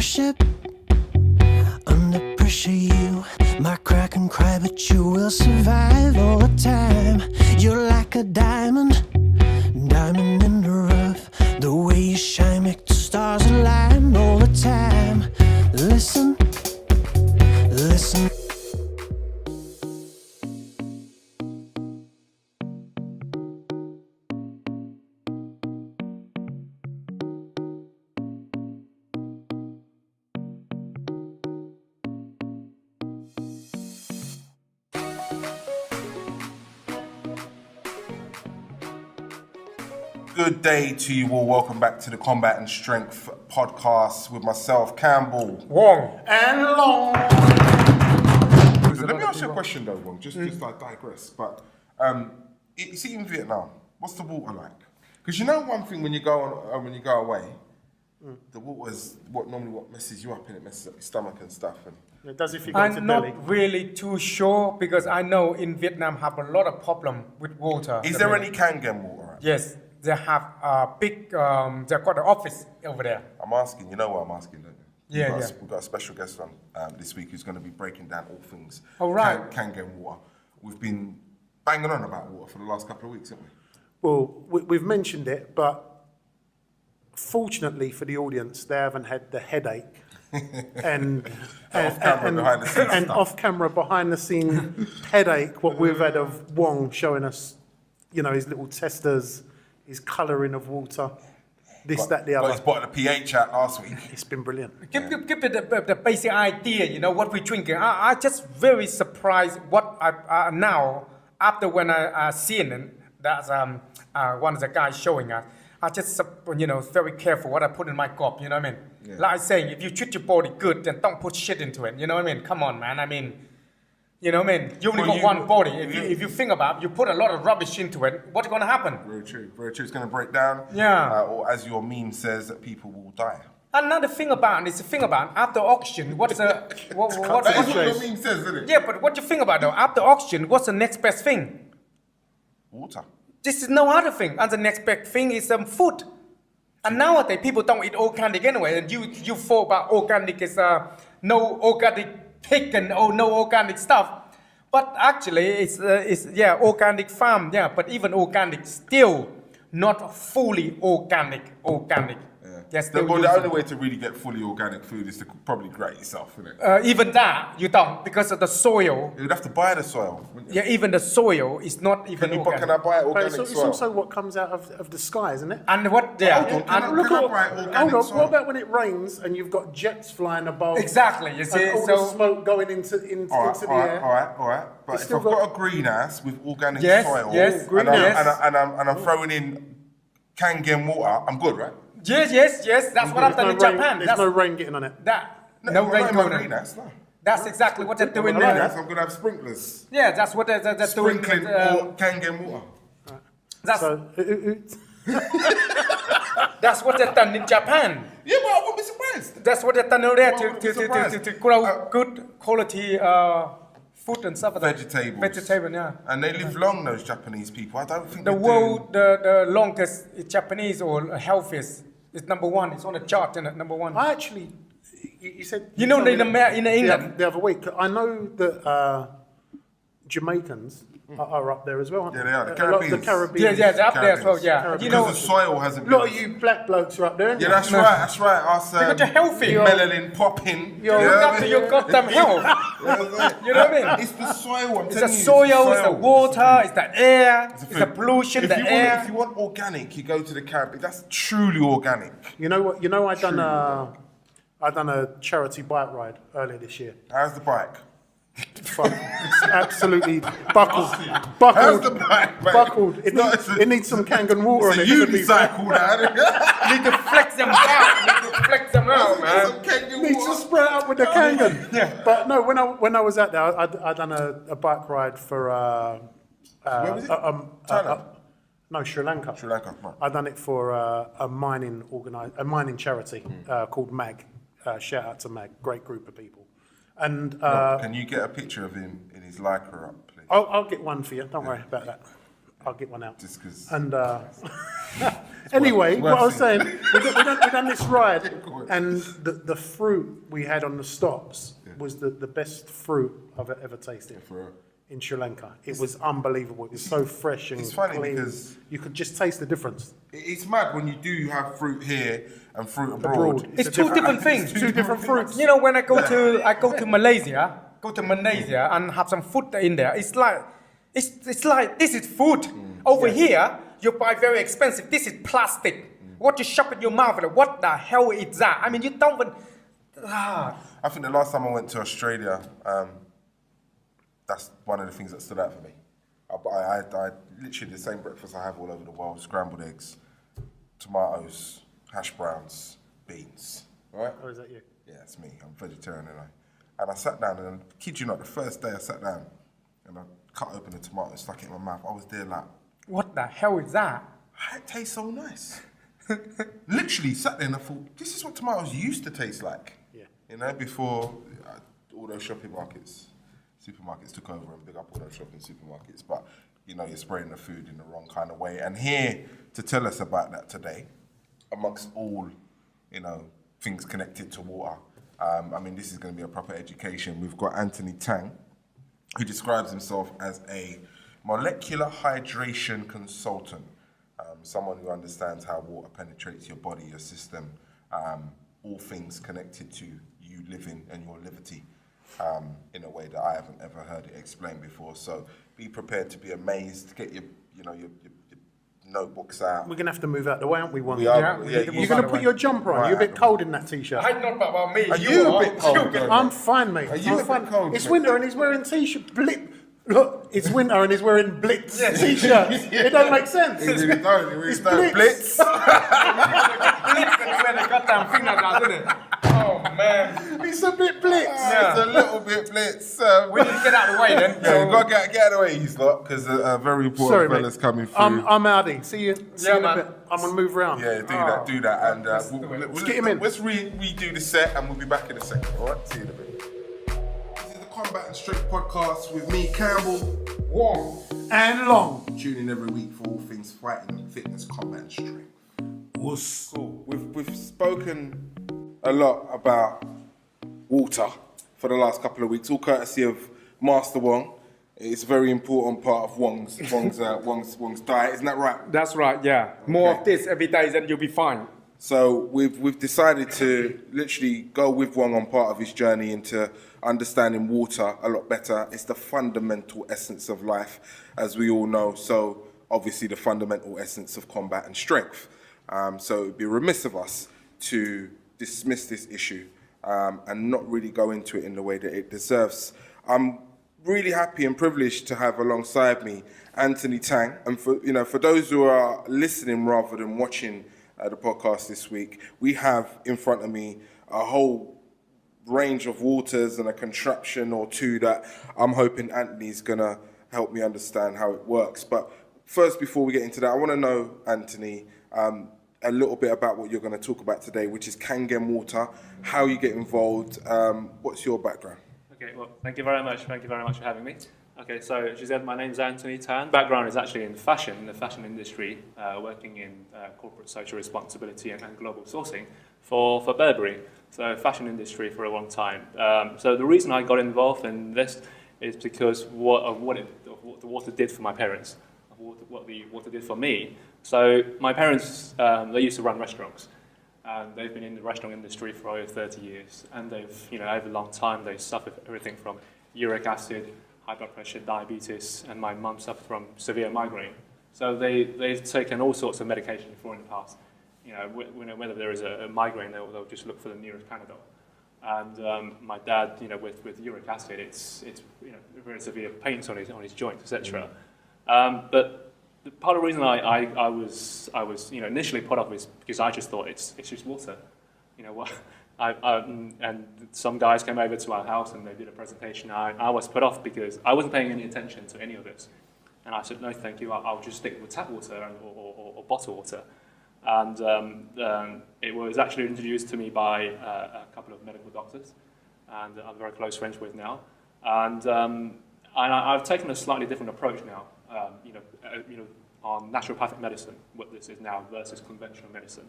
pressure, you might crack and cry, but you will survive all the time. You're like a diamond in the rough. The way you shine make the stars align all the time. Listen. Good day to you all. Welcome back to the Combat and Strength podcast with myself, Campbell, Wong, and Long. Let me ask you a question though, Wong, just like digress. But you see in Vietnam, what's the water like? Because you know one thing when you go away, the water's what messes you up and it messes up your stomach and stuff. And it does if you go to Delhi. I'm not really too sure because I know in Vietnam have a lot of problem with water. Is there any Kangen water? Yes, they have a big. They've got an office over there. I'm asking. You know what I'm asking, don't you? Yeah, We've got a special guest on this week who's going to be breaking down all things Kangen water. We've been banging on about water for the last couple of weeks, haven't we? Well, we've mentioned it, but fortunately for the audience, they haven't had the headache and off-camera behind-the-scene headache what we've had of Wong showing us, his little testers, his colouring of water, the other. Got his bottle of pH out last week. It's been brilliant. Give it the basic idea, what we're drinking. I just very surprised what I now, after when I seen it, that's one of the guys showing us, I just, very careful what I put in my cup, you know what I mean? Yeah. Like saying, if you treat your body good, then don't put shit into it, you know what I mean? Come on, man, you know what I mean? You only got one body. If you think about it, you put a lot of rubbish into it, what's going to happen? Very true. It's going to break down. Yeah. Or as your meme says, that people will die. Another thing about it is after oxygen, what's that is what your meme says, isn't it? Yeah, but what you think about though? After oxygen, what's the next best thing? Water. This is no other thing. And the next best thing is food. And nowadays, people don't eat organic anyway. And you thought about organic is no organic pig and no organic stuff. But actually, it's organic farm. Yeah, but even organic still not fully organic. Yes, the only way to really get fully organic food is to probably grow it yourself, isn't it? Even that, you don't, because of the soil. You'd have to buy the soil, wouldn't you? Yeah, even the soil is not even organic. Can I buy organic soil? It's also what comes out of the sky, isn't it? And what, yeah. Can I buy organic soil? What about when it rains and you've got jets flying above? Exactly, you see. And all the smoke going into the air. All right. But if I've got a greenhouse with organic soil, and I'm throwing in Kangen water, I'm good, right? Yes. That's what I've done in Japan. There's no rain getting on it. No rain going on. No. That's exactly what they're doing there. I'm going to have sprinklers. Yeah, that's what they're doing. Sprinkling Kangen water. That's what they've done in Japan. Yeah, but I won't be surprised. That's what they've done over there to grow good quality food and stuff like that. Vegetable, yeah. And they live long, those Japanese people. I don't think the longest Japanese or healthiest is number one. It's on the chart, isn't it? Number one. I actually, you said... in England. The other week, I know that Jamaicans are up there as well, aren't they? Yeah, they are. The Caribbean. Yeah, they're up there as well, yeah. Because the soil hasn't been... A lot of you black blokes are up there, aren't you? Yeah, that's right. Us, because you're healthy. Melanin popping. You're after your goddamn health. You know what I mean? It's the soil, It's the soil, it's the water, it's the air, it's the pollution, the air. If you want organic, you go to the Caribbean. That's truly organic. You know what? I done a charity bike ride earlier this year. How's the bike? It's absolutely buckled. How's the bike, mate? Buckled. It needs some Kangen water on it. It's a unicycle now. You need to flex them out. Man. Needs to spray it up with the Kangen. Yeah. But no, when I was out there, I done a bike ride for where was it? Thailand? No, Sri Lanka. Right. I done it for a mining charity called MAG. Shout out to MAG, great group of people. And can you get a picture of him in his Lycra up, please? I'll get one for you. Don't worry about that. I'll get one out. Just because. And anyway, what I was saying, we done this ride, it. And the fruit we had on the stops was the best fruit I've ever tasted in Sri Lanka. It was unbelievable. It was so fresh and It's funny clean. because You could just taste the difference. it's mad when you do have fruit here and fruit abroad. It's two different things. Two different fruits. You know, when I go to Malaysia, and have some food in there, it's like this is food. Over here, you buy very expensive. This is plastic. What you shove in your mouth, like, what the hell is that? I mean, you don't even. I think the last time I went to Australia, that's one of the things that stood out for me. I literally the same breakfast I have all over the world: scrambled eggs, tomatoes, hash browns, beans. Right? Or is that you? Yeah, it's me. I'm vegetarian, and I sat down, and kid you not, the first day I sat down, and I cut open the tomato and stuck it in my mouth. I was there like, What the hell is that? it tastes so nice. Literally sat there and I thought, this is what tomatoes used to taste like. Yeah. You know, before all those supermarkets took over and big up all those shopping supermarkets. But, you know, you're spraying the food in the wrong kind of way. And here to tell us about that today, amongst all, you know, things connected to water, I mean, this is going to be a proper education. We've got Anthony Tang, who describes himself as a molecular hydration consultant. Someone who understands how water penetrates your body, your system, all things connected to you living and your liberty in a way that I haven't ever heard it explained before. So be prepared to be amazed. Get your notebooks out. We're going to have to move out the way, aren't we, Wong? We are. Yeah, we Yeah, need to You're move going out to the put your jumper on. You're a bit cold in that t-shirt. I don't know about me. Are you a bit cold? I'm fine, mate. Are you a bit cold, It's mate? winter and he's wearing t-shirt. Look, it's winter and he's wearing Blitz t-shirts. It don't make sense. He really don't. He really It's don't. Blitz. Blitz. Where the goddamn thing like that, isn't it? Oh man. It's a bit Blitz. It's a little bit Blitz. We need to get out of the way then. Yeah, you got to get out of the way, he's lot, because a very important Sorry, fella's mate. coming through. I'm outie. See you in a man. bit. I'm going to move around. Yeah, do that. And Let's get him in. Let's redo the set and we'll be back in a second, all right? See you in a bit. This is the Combat and Strength podcast with me, Campbell. Wong. And Long. Tune in every week for all things fighting, fitness, combat and strength. Cool. We've spoken a lot about water for the last couple of weeks, all courtesy of Master Wong. It's a very important part of Wong's diet, isn't that right? That's right, yeah. More of this every day, then you'll be fine. So we've decided to literally go with Wong on part of his journey into understanding water a lot better. It's the fundamental essence of life, as we all know. So obviously the fundamental essence of combat and strength. So it would be remiss of us to dismiss this issue and not really go into it in the way that it deserves. I'm really happy and privileged to have alongside me Anthony Tang. And for those who are listening rather than watching the podcast this week, we have in front of me a whole range of waters and a contraption or two that I'm hoping Anthony's gonna help me understand how it works. But first, before we get into that, I want to know, Anthony, a little bit about what you're going to talk about today, which is Kangen Water, how you get involved, what's your background? Okay, well, thank you very much. Thank you very much for having me. Okay, so as you said, my name is Anthony Tan. Background is actually in fashion, in the fashion industry, working in corporate social responsibility and global sourcing for Burberry. So fashion industry for a long time. So the reason I got involved in this is because what the water did for my parents, what the water did for me. So my parents, they used to run restaurants. And they've been in the restaurant industry for over 30 years. And they've, over a long time, they suffered everything from uric acid, high blood pressure, diabetes, and my mum suffered from severe migraine. So they've taken all sorts of medication before in the past. Whether there is a migraine, they'll just look for the nearest Panadol. And my dad, with uric acid, it's very severe pains on his joints, etc. But the part of the reason I was initially put off is because I just thought it's just water. And some guys came over to our house and they did a presentation. I was put off because I wasn't paying any attention to any of this. And I said, no, thank you. I'll just stick with tap water or bottled water. And it was actually introduced to me by a couple of medical doctors, and I'm very close friends with now. And I've taken a slightly different approach now. On naturopathic medicine, what this is now versus conventional medicine.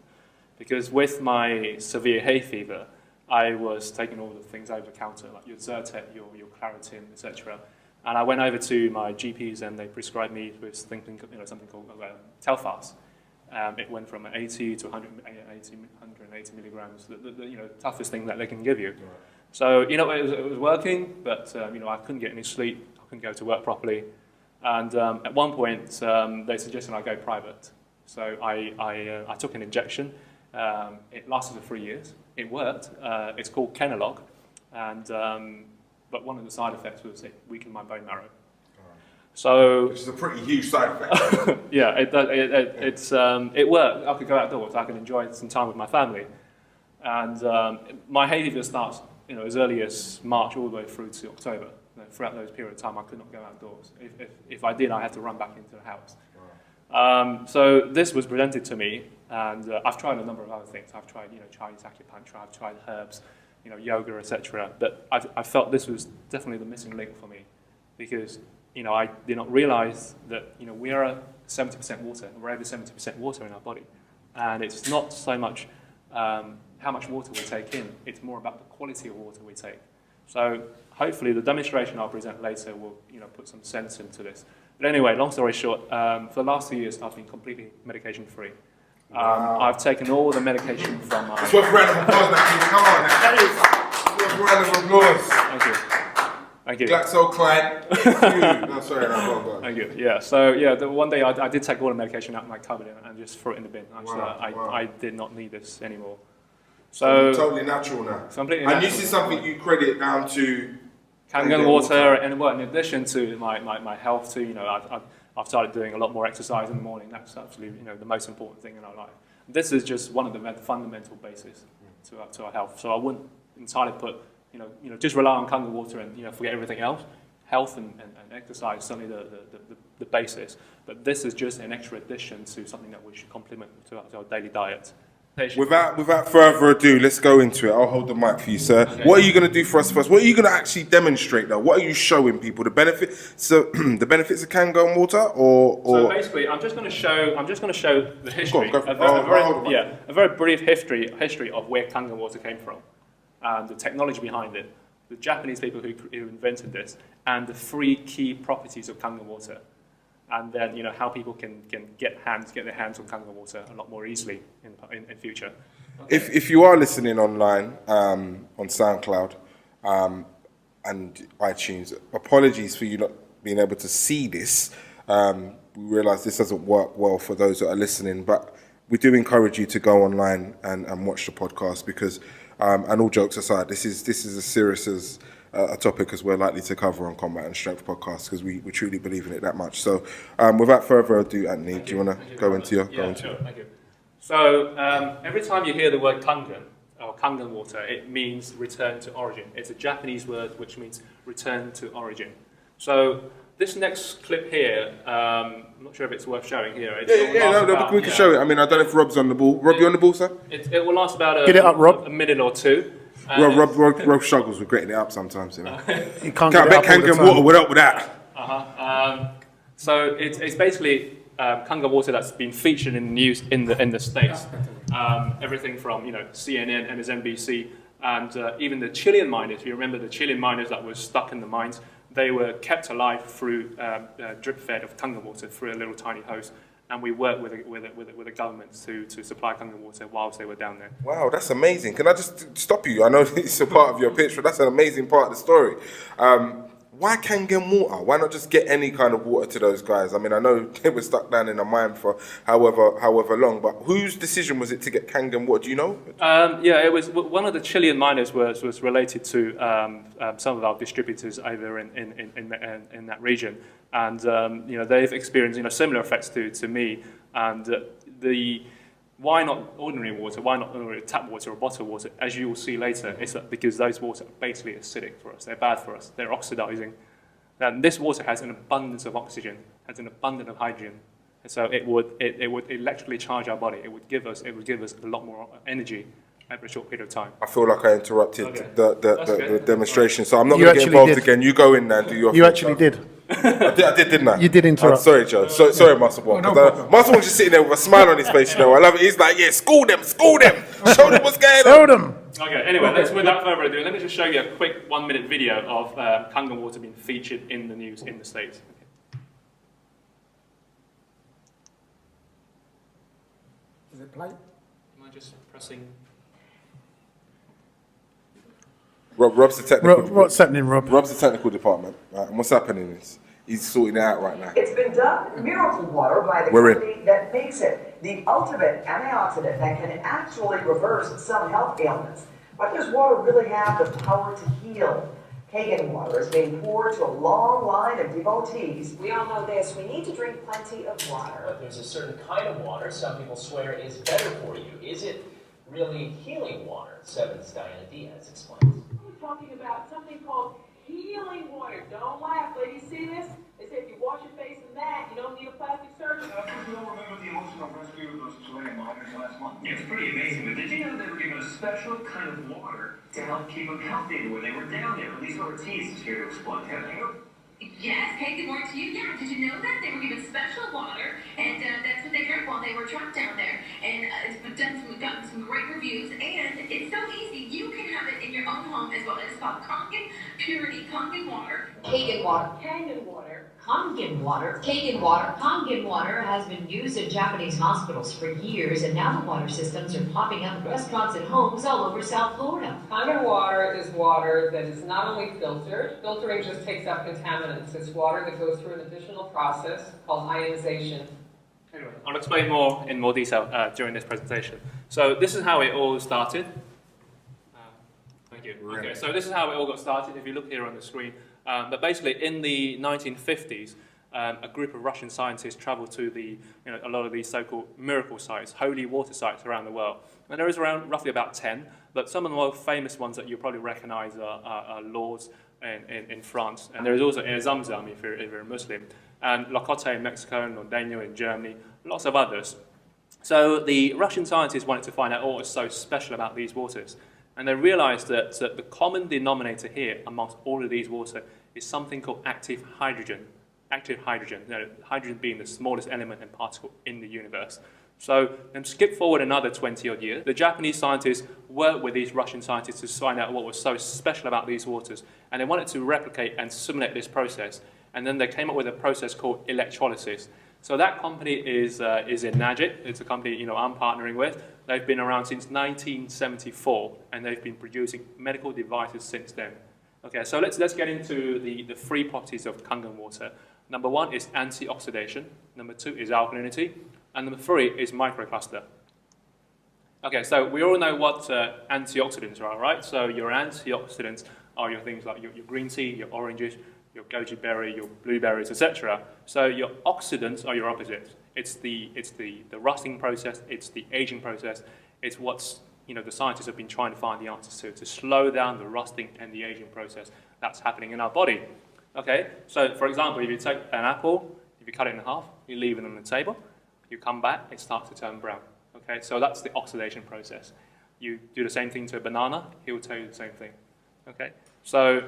because with my severe hay fever, I was taking all the things over the counter, like your Zyrtec, your Claritin, etc. And I went over to my GPs and they prescribed me with something called Telfast. It went from 80 to 180 milligrams, the toughest thing that they can give you. Right. So, it was working, but, I couldn't get any sleep. I couldn't go to work properly. And at one point, they suggested I go private. So I took an injection. It lasted for 3 years. It worked. It's called Kenalog. But one of the side effects was it weakened my bone marrow. So, which is a pretty huge side effect. Yeah, it worked. I could go outdoors. I could enjoy some time with my family. And my hay fever starts, as early as March all the way through to October. Throughout those period of time, I could not go outdoors. If I did, I had to run back into the house. Wow. So this was presented to me, and I've tried a number of other things. I've tried, Chinese acupuncture. I've tried herbs, yoga, etc. But I felt this was definitely the missing link for me, because I did not realize that we are 70% water, and we're over 70% water in our body, and it's not so much how much water we take in; it's more about the quality of water we take. So hopefully, the demonstration I'll present later will put some sense into this. But anyway, long story short, for the last 2 years, I've been completely medication-free. Wow. I've taken all the medication from. It's worth a round of applause, now. Come on, now. It's worth a round of applause. Thank you. Thank you. GlaxoSmithKline. No, sorry, no, go on. Thank you. Yeah. So the one day I did take all the medication out of my cupboard and just throw it in the bin. I did not need this anymore. So totally natural now. Completely natural. natural. And this is something you credit down to Kangen Water, and in addition to my health too, I've started doing a lot more exercise in the morning. That's absolutely the most important thing in our life. This is just one of the fundamental bases to our health. So I wouldn't entirely put just rely on Kangen Water and forget everything else. Health and exercise is certainly the basis, but this is just an extra addition to something that we should complement to our daily diet. Without further ado, let's go into it. I'll hold the mic for you, sir. Okay. What are you going to do for us first? What are you going to actually demonstrate, though? What are you showing people? The benefits? So the benefits of Kangen Water, or? So basically, I'm just going to show the history. A very brief history of where Kangen Water came from, and the technology behind it, the Japanese people who invented this, and the 3 key properties of Kangen Water. And then how people can get their hands on Kangen Water a lot more easily in future. Okay. If you are listening online on SoundCloud and iTunes, apologies for you not being able to see this. We realise this doesn't work well for those that are listening, but we do encourage you to go online and watch the podcast because, and all jokes aside, this is as serious as a topic as we're likely to cover on Combat and Strength podcast because we truly believe in it that much. So without further ado, Anthony, do you want to go into your... Sure, thank you. So every time you hear the word Kangen, or Kangen Water, it means return to origin. It's a Japanese word which means return to origin. So this next clip here, I'm not sure if it's worth showing here. We can show it. I mean, I don't know if Rob's on the ball. Rob, you on the ball, sir? It will last about Get it up, Rob. a minute or two. Rob struggles with getting it up sometimes, You can't get it up all the Kangen time. Water would help with that. So it's basically Kangen Water that's been featured in the news in the States. Everything from CNN, MSNBC, and even the Chilean miners. If you remember the Chilean miners that were stuck in the mines, they were kept alive through drip fed of Kangen Water through a little tiny hose. And we worked with the government to supply Kangen Water whilst they were down there. Wow, that's amazing. Can I just stop you? I know it's a part of your pitch, but that's an amazing part of the story. Why Kangen Water? Why not just get any kind of water to those guys? I mean, I know they were stuck down in a mine for however long, but whose decision was it to get Kangen Water? Do you know? It was one of the Chilean miners was related to some of our distributors over in that region. And they've experienced similar effects to me, and why not ordinary water? Why not ordinary tap water or bottled water? As you will see later, it's because those water are basically acidic for us. They're bad for us. They're oxidizing. And this water has an abundance of oxygen, has an abundance of hydrogen, and so it would electrically charge our body. It would give us a lot more energy over a short period of time. I feel like I interrupted the demonstration, so I'm not going to get involved again. You go in there and do your thing. You actually did. I did, didn't I? You did interrupt. Sorry, Joe. Sorry, Master Wong. Master Wong's just sitting there with a smile on his face, you know. I love it. He's like, yeah, school them. Show them what's going on. Tell them. Okay, anyway, let's, without further ado, let me just show you a quick 1-minute video of Kangen Water being featured in the news in the States. Is it play? Am I just pressing? Rob's the technical. What's happening, Rob? Rob's the technical department, right? And what's happening is he's sorting it out right now. It's been dubbed miracle water by the company that makes it the ultimate antioxidant that can actually reverse some health ailments. But does water really have the power to heal? Kangen water is being poured to a long line of devotees. We all know this, we need to drink plenty of water. But there's a certain kind of water some people swear is better for you. Is it really healing water? Seven's Diana Diaz explains. We're talking about something called healing water. Don't laugh, ladies. See this? They say if you wash your face in that, you don't need a plastic surgeon. You all remember the emotional rescue of those Chilean migrants last month? It's pretty amazing, but did you know they were given a special kind of water to help keep them healthy when they were down there? Lisa Ortiz is here to explain. Yes, hey, good morning to you. Yeah, did you know that they were given special water, and that's what they drank while they were trapped down there. And we've gotten some great reviews, and it's so easy. You can have it in your own home as well. It's called Kangen Purity Kangen Water. Kangen water. Kangen water. Kangen water. Kangen water. Kangen water has been used in Japanese hospitals for years, and now the water systems are popping up in restaurants and homes all over South Florida. Kangen water is water that is not only filtered. Filtering just takes out contaminants. It's water that goes through an additional process called ionization. Anyway, I'll explain more in more detail during this presentation. So this is how it all started. Thank you. Okay, so this is how it all got started. If you look here on the screen, but basically in the 1950s, a group of Russian scientists traveled to a lot of these so-called miracle sites, holy water sites around the world. And there is around roughly about 10, but some of the more famous ones that you probably recognize are Lourdes in France, and there is also Zamzam if you're a Muslim, and Locote in Mexico, and Nordeño in Germany, lots of others. So the Russian scientists wanted to find out what was so special about these waters, and they realized that the common denominator here amongst all of these water is something called active hydrogen. Active hydrogen, hydrogen being the smallest element and particle in the universe. So then skip forward another 20 odd years. The Japanese scientists worked with these Russian scientists to find out what was so special about these waters, and they wanted to replicate and simulate this process. And then they came up with a process called electrolysis. So that company is Enagic. It's a company I'm partnering with. They've been around since 1974, and they've been producing medical devices since then. Okay, so let's get into the 3 properties of Kangen water. Number 1 is antioxidation. Number 2 is alkalinity. And number 3 is microcluster. Okay, so we all know what antioxidants are, right? So your antioxidants are your things like your green tea, your oranges, your goji berry, your blueberries, etc. So your oxidants are your opposites. It's the rusting process, it's the aging process, it's what's the scientists have been trying to find the answers to slow down the rusting and the aging process that's happening in our body. Okay, so for example, if you take an apple, if you cut it in half, you leave it on the table, you come back, it starts to turn brown. Okay, so that's the oxidation process. You do the same thing to a banana, he will tell you the same thing. Okay, so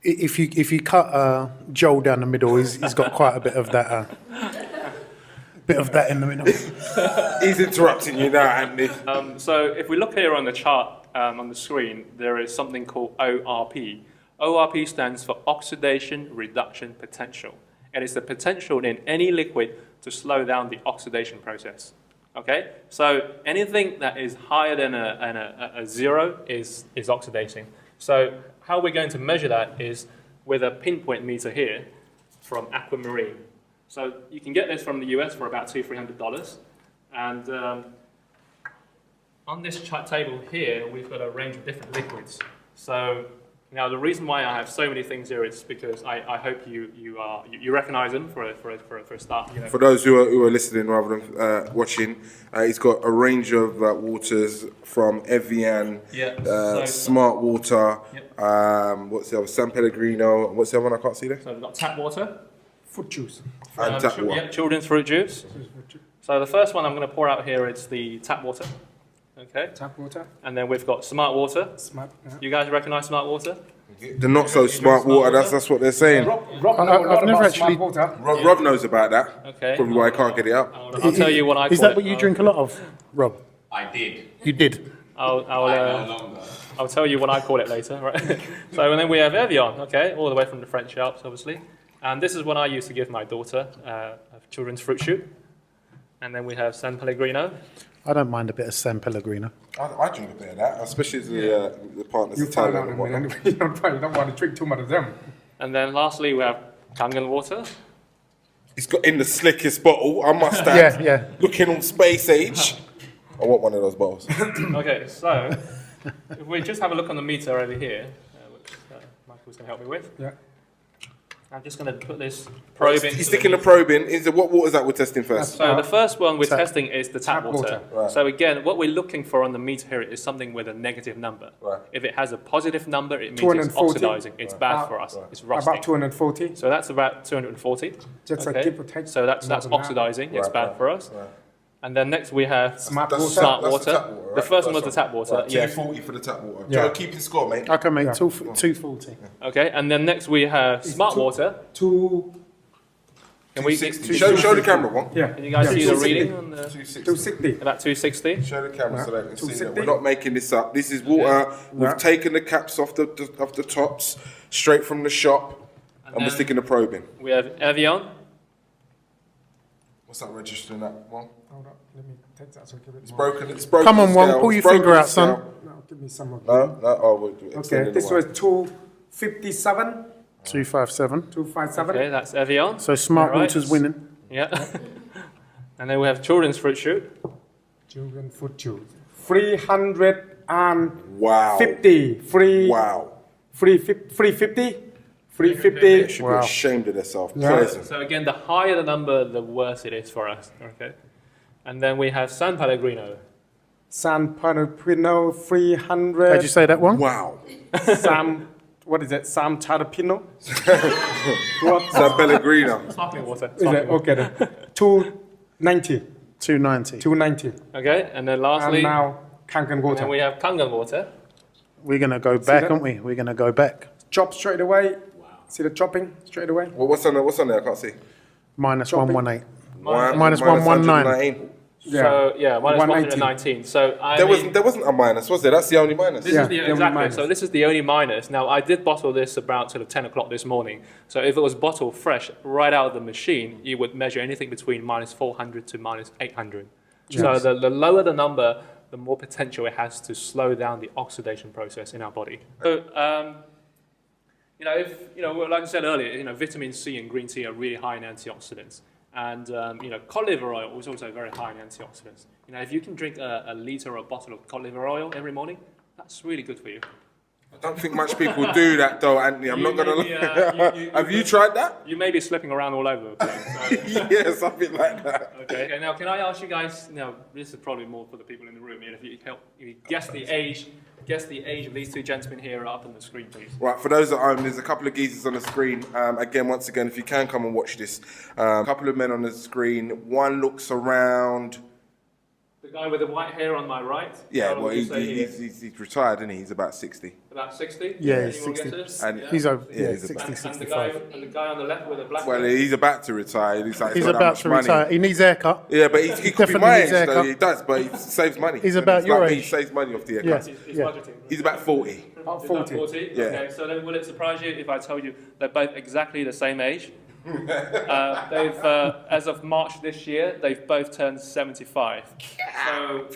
If you cut Joel down the middle, he's got quite a bit of that. Bit of that in the middle. He's interrupting you now, Andy. So if we look here on the chart on the screen, there is something called ORP. ORP stands for oxidation reduction potential. It is the potential in any liquid to slow down the oxidation process. Okay, so anything that is higher than a 0 is oxidating. So how we're going to measure that is with a pinpoint meter here from Aquamarine. So you can get this from the US for about $200-300. And on this table here, we've got a range of different liquids. So now the reason why I have so many things here is because I hope you recognize them for a start. For those who are listening rather than watching, he's got a range of waters from Evian, Smart Water, what's the other, San Pellegrino, what's the other one I can't see there? So we've got tap water. Fruit juice. And tap water. Yeah, children's fruit juice. So the first one I'm going to pour out here is the tap water. Okay. Tap water. And then we've got smart water. Smart. Yeah. You guys recognize smart water? The not so smart water, that's what they're saying. Rob know a lot I've never about smart actually- water. Rob knows about that. Okay. Probably why I can't get it up. I'll tell you what I call Is that it. what you drink a lot of, Rob? I did. You did. I'll tell you what I call it later, right? So and then we have Evian, okay, all the way from the French Alps, obviously. And this is what I used to give my daughter, of children's fruit shoot. And then we have San Pellegrino. I don't mind a bit of San Pellegrino. I drink a bit of that, especially as the partners. You find out in a minute. You don't want to drink too much of them. And then lastly, we have Kangen Water. It's got in the slickest bottle, I must add. Yeah. Looking on space age. I want one of those bottles. Okay, so if we just have a look on the meter over here, which Michael's going to help me with. Yeah. I'm just going to put this probe in. He's sticking the probe in. What water is that we're testing first? So the first one we're testing is the tap water. Right. So again, what we're looking for on the meter here is something with a negative number. Right. If it has a positive number, it means it's oxidizing. It's bad for us. It's rusting. About 240. So that's about 240. Just a give or take. So that's oxidizing. It's bad for us. Right. And then next we have Smart That's water. smart that's water. the tap water, right? The first one was First the tap water. Right, Yeah. 240 for the tap water. Yeah. Joe, keep your score, mate. Okay, mate. 240. Okay. And then next we have smart water. Can we? 260. Show the camera, Wong. Yeah. Can you guys see the 260. reading on the 260. about 260? Show the camera so they can see that 260. we're not making this up. This is water. We've taken the caps off the tops straight from the shop, and we're then- sticking the probe in. We have Evian. What's that registering that one? Hold up. Let me take that so give it It's more. broken. It's broken. Come on, the Wong, scale. pull your It's broken finger the out, son. scale. No, give me some of No. Oh, we're Okay, extending this the was one. 257. 257. 257. Okay, that's Evian. So smart All right. water's winning. Yeah. And then we have children's fruit shoot. Children food tube. 350. Wow. Free. Wow. 350. 350. They should be ashamed of themselves. Yeah. Present. So again, the higher the number, the worse it is for us. Okay. And then we have San Pellegrino. San Pellegrino 300. How'd you say that one? Wow. Sam, what is it? Sam Tarapino? San Pellegrino. Sparkling water. Is it? Okay then. 290. 290. 290. Okay. And then And lastly, now Kangen and water. then we have Kangen water. We're going to go back, that? aren't we? We're going to go back. Chop straight away. See the chopping straight away? Well, what's on there? What's on there? I can't see. Minus Chopping. 118. Minus 119. So yeah, minus 119. 119. So I There mean, wasn't a minus, was there? That's the only minus. This Yeah, is the, the only exactly. minus. So this is the only minus. Now I did bottle this about sort of 10 o'clock this morning. So if it was bottled fresh right out of the machine, you would measure anything between minus 400 to minus 800. So the lower the number, the more potential it has to slow down the oxidation process in our body. So like I said earlier, vitamin C and green tea are really high in antioxidants. And cod liver oil is also very high in antioxidants. If you can drink a liter or a bottle of cod liver oil every morning, that's really good for you. I don't think much people do that though, Anthony. I'm not going to. Have you tried that? You may be slipping around all over the place. So. Yeah, something like that. Okay. Now, can I ask you guys? Now, this is probably more for the people in the room. If you guess the age of these two gentlemen here up on the screen, please. Right, for those at home, there's a couple of geezers on the screen. Once again, if you can come and watch this, a couple of men on the screen. One looks around. The guy with the white hair on my right. Yeah, how well, old would you say he is? he's retired, isn't he? He's about 60. About 60. Yeah, Any he's more 60. guesses? And Yeah. He's over, Yeah, yeah, he's 60, And the 65. guy on the left with the black Well, hair. he's about to retire. He's like, He's got that about much to money. retire. He needs a haircut. Yeah, but he could be Definitely my needs age, a though. haircut. He does, but he saves money. He's And about it's your like me, age. He saves money off the Yeah. haircut. He's Yeah. budgeting. He's about 40. About He's about 40. 40? Yeah. Okay, so then will it surprise you if I told you they're both exactly the same age? As of March this year, they've both turned 75. So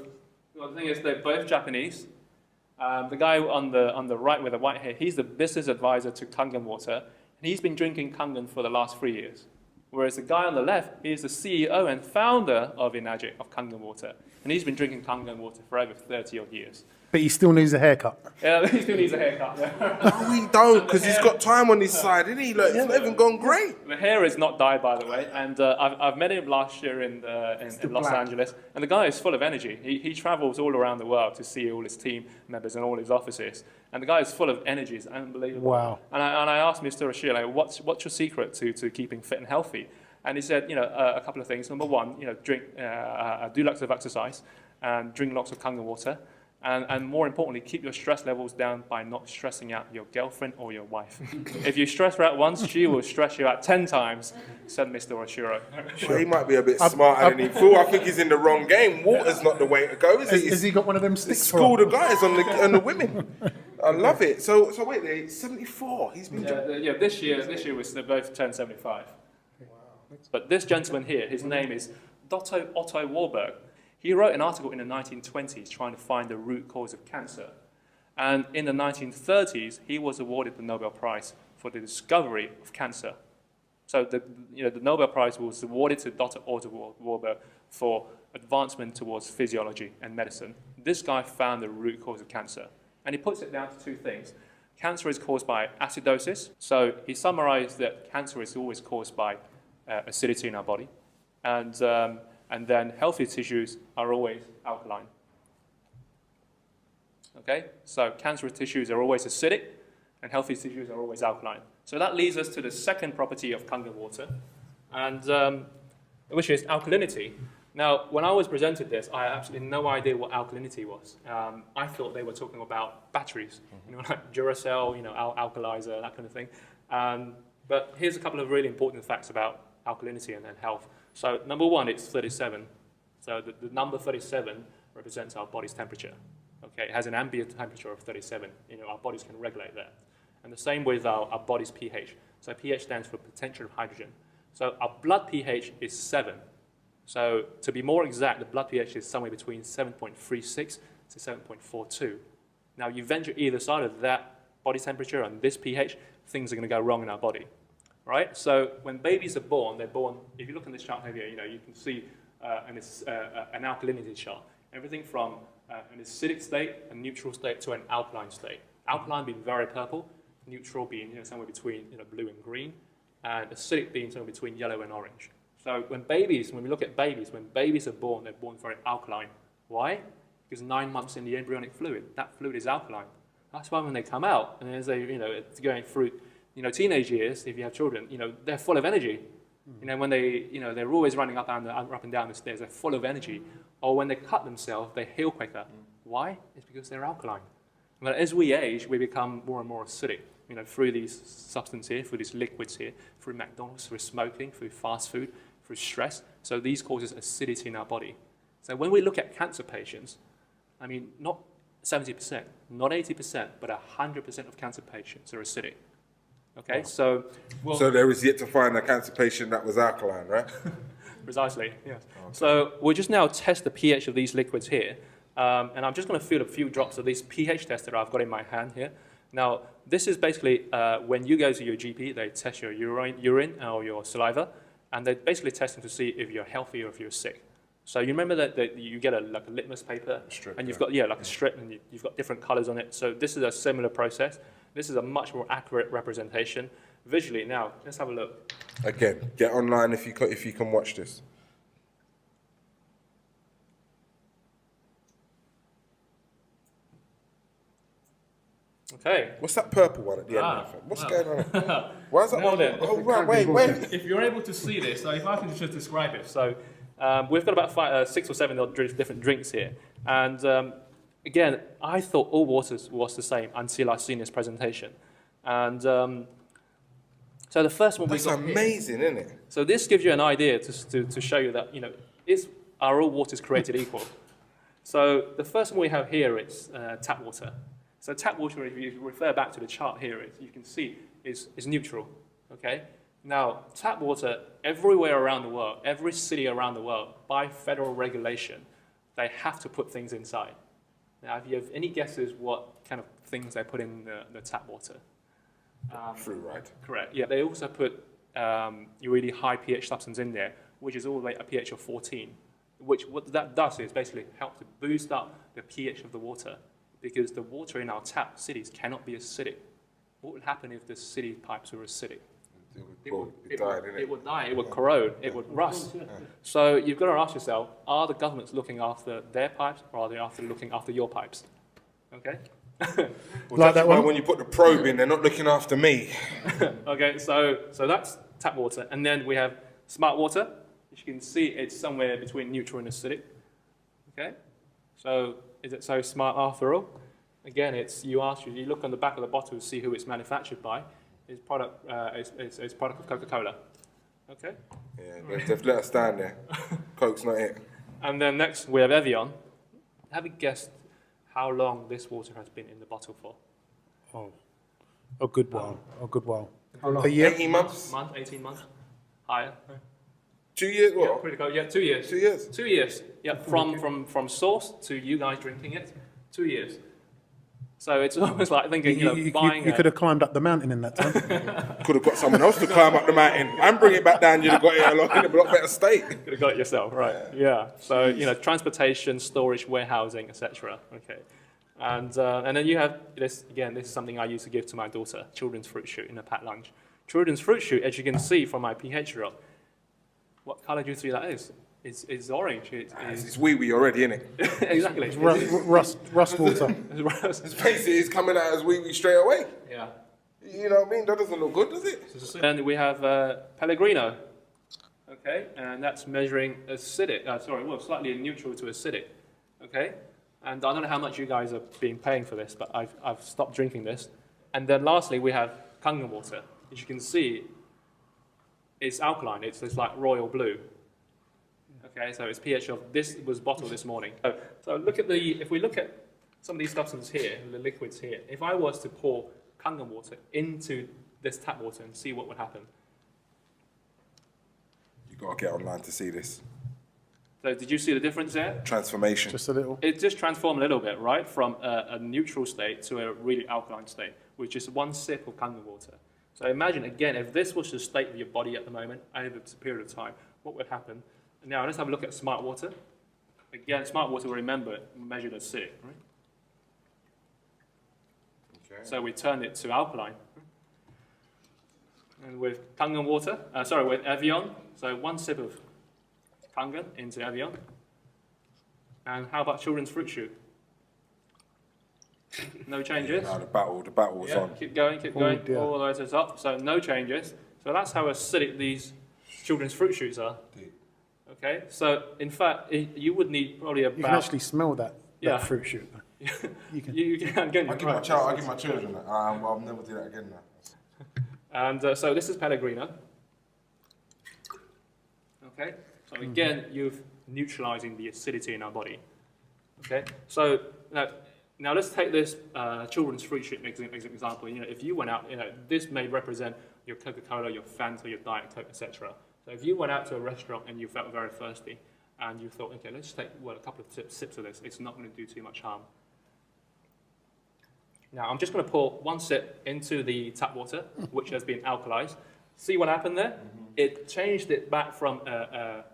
the thing is, they're both Japanese. The guy on the right with the white hair, he's the business advisor to Kangen Water, and he's been drinking Kangen for the last 3 years. Whereas the guy on the left, he's the CEO and founder of Enagic, of Kangen Water, and he's been drinking Kangen Water for over 30 odd years. But he still needs a haircut. Yeah, he still needs a haircut. No, he don't, because he's got time on his side, isn't he? Look, it's not even gone great. The hair is not dyed, by the way, and I've met him last year in Los Angeles, and the guy is full of energy. He travels all around the world to see all his team members and all his offices, and the guy is full of energy. It's unbelievable. Wow. And I asked Mr. Rashid, like, what's your secret to keeping fit and healthy? And he said, a couple of things. Number one, do lots of exercise and drink lots of Kangen water. And more importantly, keep your stress levels down by not stressing out your girlfriend or your wife. If you stress her out once, she will stress you out 10 times, said Mr. Oshiro. Well, he might be a bit smarter than he thought. I think he's in the wrong game. Water's not the way to go, is it? Has he got one of them sticks? School the guys on the women. I love it. So wait, 74. He's been. This year was they both turned 75. Wow. But this gentleman here, his name is Dr. Otto Warburg. He wrote an article in the 1920s trying to find the root cause of cancer. And in the 1930s, he was awarded the Nobel Prize for the discovery of cancer. So the Nobel Prize was awarded to Dr. Otto Warburg for advancement towards physiology and medicine. This guy found the root cause of cancer. And he puts it down to two things. Cancer is caused by acidosis. So he summarized that cancer is always caused by acidity in our body. And then healthy tissues are always alkaline. Okay, so cancerous tissues are always acidic, and healthy tissues are always alkaline. So that leads us to the second property of Kangen water, and which is alkalinity. Now, when I was presented this, I had absolutely no idea what alkalinity was. I thought they were talking about batteries, like Duracell, alkalizer, that kind of thing. But here's a couple of really important facts about alkalinity and health. So number one, it's 37. So the number 37 represents our body's temperature. Okay, it has an ambient temperature of 37. Our bodies can regulate that. And the same with our body's pH. So pH stands for potential of hydrogen. So our blood pH is 7. So to be more exact, the blood pH is somewhere between 7.36 to 7.42. Now you venture either side of that body temperature and this pH, things are going to go wrong in our body. Right? So when babies are born, they're born, if you look in this chart over here, you can see an alkalinity chart. Everything from an acidic state, a neutral state, to an alkaline state. Alkaline being very purple, neutral being somewhere between blue and green, and acidic being somewhere between yellow and orange. So when we look at babies, when babies are born, they're born very alkaline. Why? Because 9 months in the embryonic fluid, that fluid is alkaline. That's why when they come out, and as they, it's going through teenage years, if you have children, they're full of energy. When they, they're always running up and down the stairs, they're full of energy. Or when they cut themselves, they heal quicker. Why? It's because they're alkaline. But as we age, we become more and more acidic, through these substances here, through these liquids here, through McDonald's, through smoking, through fast food, through stress. So these causes acidity in our body. So when we look at cancer patients, not 70%, not 80%, but 100% of cancer patients are acidic. Okay, so there is yet to find a cancer patient that was alkaline, right? Precisely, yes. Okay. So we'll just now test the pH of these liquids here. And I'm just going to fill a few drops of this pH tester I've got in my hand here. Now, this is basically when you go to your GP, they test your urine or your saliva, and they're basically testing to see if you're healthy or if you're sick. So you remember that you get a litmus paper, and you've got a strip, and you've got different colors on it. So this is a similar process. This is a much more accurate representation visually. Now, let's have a look. Again, get online if you can watch this. Okay. What's that purple one at the end? What's going on? Why is that? Oh, right, wait. If you're able to see this, so if I can just describe it. So we've got about 6 or 7 different drinks here. And again, I thought all water was the same until I seen this presentation. And so the first one we got That's amazing, isn't it? So this gives you an idea to show you that, are all waters created equal? So the first one we have here is tap water. So tap water, if you refer back to the chart here, you can see is neutral, okay? Now, tap water everywhere around the world, every city around the world, by federal regulation, they have to put things inside. Now, if you have any guesses what kind of things they put in the tap water? Fluoride. Correct, yeah. They also put really high pH substance in there, which is all the way a pH of 14, which what that does is basically help to boost up the pH of the water, because the water in our tap cities cannot be acidic. What would happen if the city pipes were acidic? It would die, it would corrode, it would rust. So you've got to ask yourself, are the governments looking after their pipes, or are they looking after your pipes? Okay? Like that one? When you put the probe in, they're not looking after me. Okay, so that's tap water. And then we have smart water, which you can see it's somewhere between neutral and acidic. Okay? So is it so smart after all? Again, you look on the back of the bottle to see who it's manufactured by. It's product of Coca-Cola. Okay. Yeah, they've let us down there. Coke's not it. And then next we have Evian. Have you guessed how long this water has been in the bottle for? Oh, a good while. A good while. How long? A year? 18 months? 18 months? Higher? 2 years? Yeah, What? pretty close. Yeah, 2 years. 2 years? 2 years. Yeah, from source to you guys drinking it, 2 years. So it's almost like thinking, buying You could have climbed up the mountain in that time. Could have got someone else to climb up the mountain and bring it back down. You'd have got it along in a lot better state. Could have got it yourself, right? Yeah. So transportation, storage, warehousing, etc. Okay. And then you have this again. This is something I used to give to my daughter, children's fruit shoot in a packed lunch. Children's fruit shoot, as you can see from my pH drop. What colour do you think that is? It's orange. It's wee-wee already, isn't it? Exactly. Rust water. It's basically it's coming out as wee-wee straight away. Yeah. You know what I mean? That doesn't look good, does it? And we have Pellegrino. Okay, and that's measuring acidic. Slightly neutral to acidic. Okay, and I don't know how much you guys are paying for this, but I've stopped drinking this. And then lastly, we have Kangen water. As you can see, it's alkaline. It's like royal blue. Okay, so it's pH of this was bottled this morning. So if we look at some of these substances here, the liquids here, if I was to pour Kangen water into this tap water and see what would happen. You've got to get online to see this. So did you see the difference there? Transformation. Just a little. It just transformed a little bit, right? From a neutral state to a really alkaline state, with just one sip of Kangen water. So imagine, again, if this was the state of your body at the moment, over a period of time, what would happen? Now, let's have a look at smart water. Again, smart water, remember, measured as acidic, right? Okay. So we turned it to alkaline. And with Kangen water, with Evian, so one sip of Kangen into Evian. And how about children's fruit shoot? No changes. No, the battle was on. Keep going, dear. all the way to the top. So no changes. So that's how acidic these children's fruit shoots are. Indeed. Okay, so in fact, you would need probably about... You can actually smell that fruit shoot. You can. I give my children that. I'll never do that again now. And so this is Pellegrino. Okay, so again, you're neutralizing the acidity in our body. Okay, so now let's take this children's fruit shoot as an example. If you went out, this may represent your Coca-Cola, your Fanta, your Diet Coke, etc. So if you went out to a restaurant and you felt very thirsty, and you thought, okay, let's take a couple of sips of this. It's not going to do too much harm. Now I'm just going to pour one sip into the tap water, which has been alkalized. See what happened there? Mm-hmm. It changed it back from an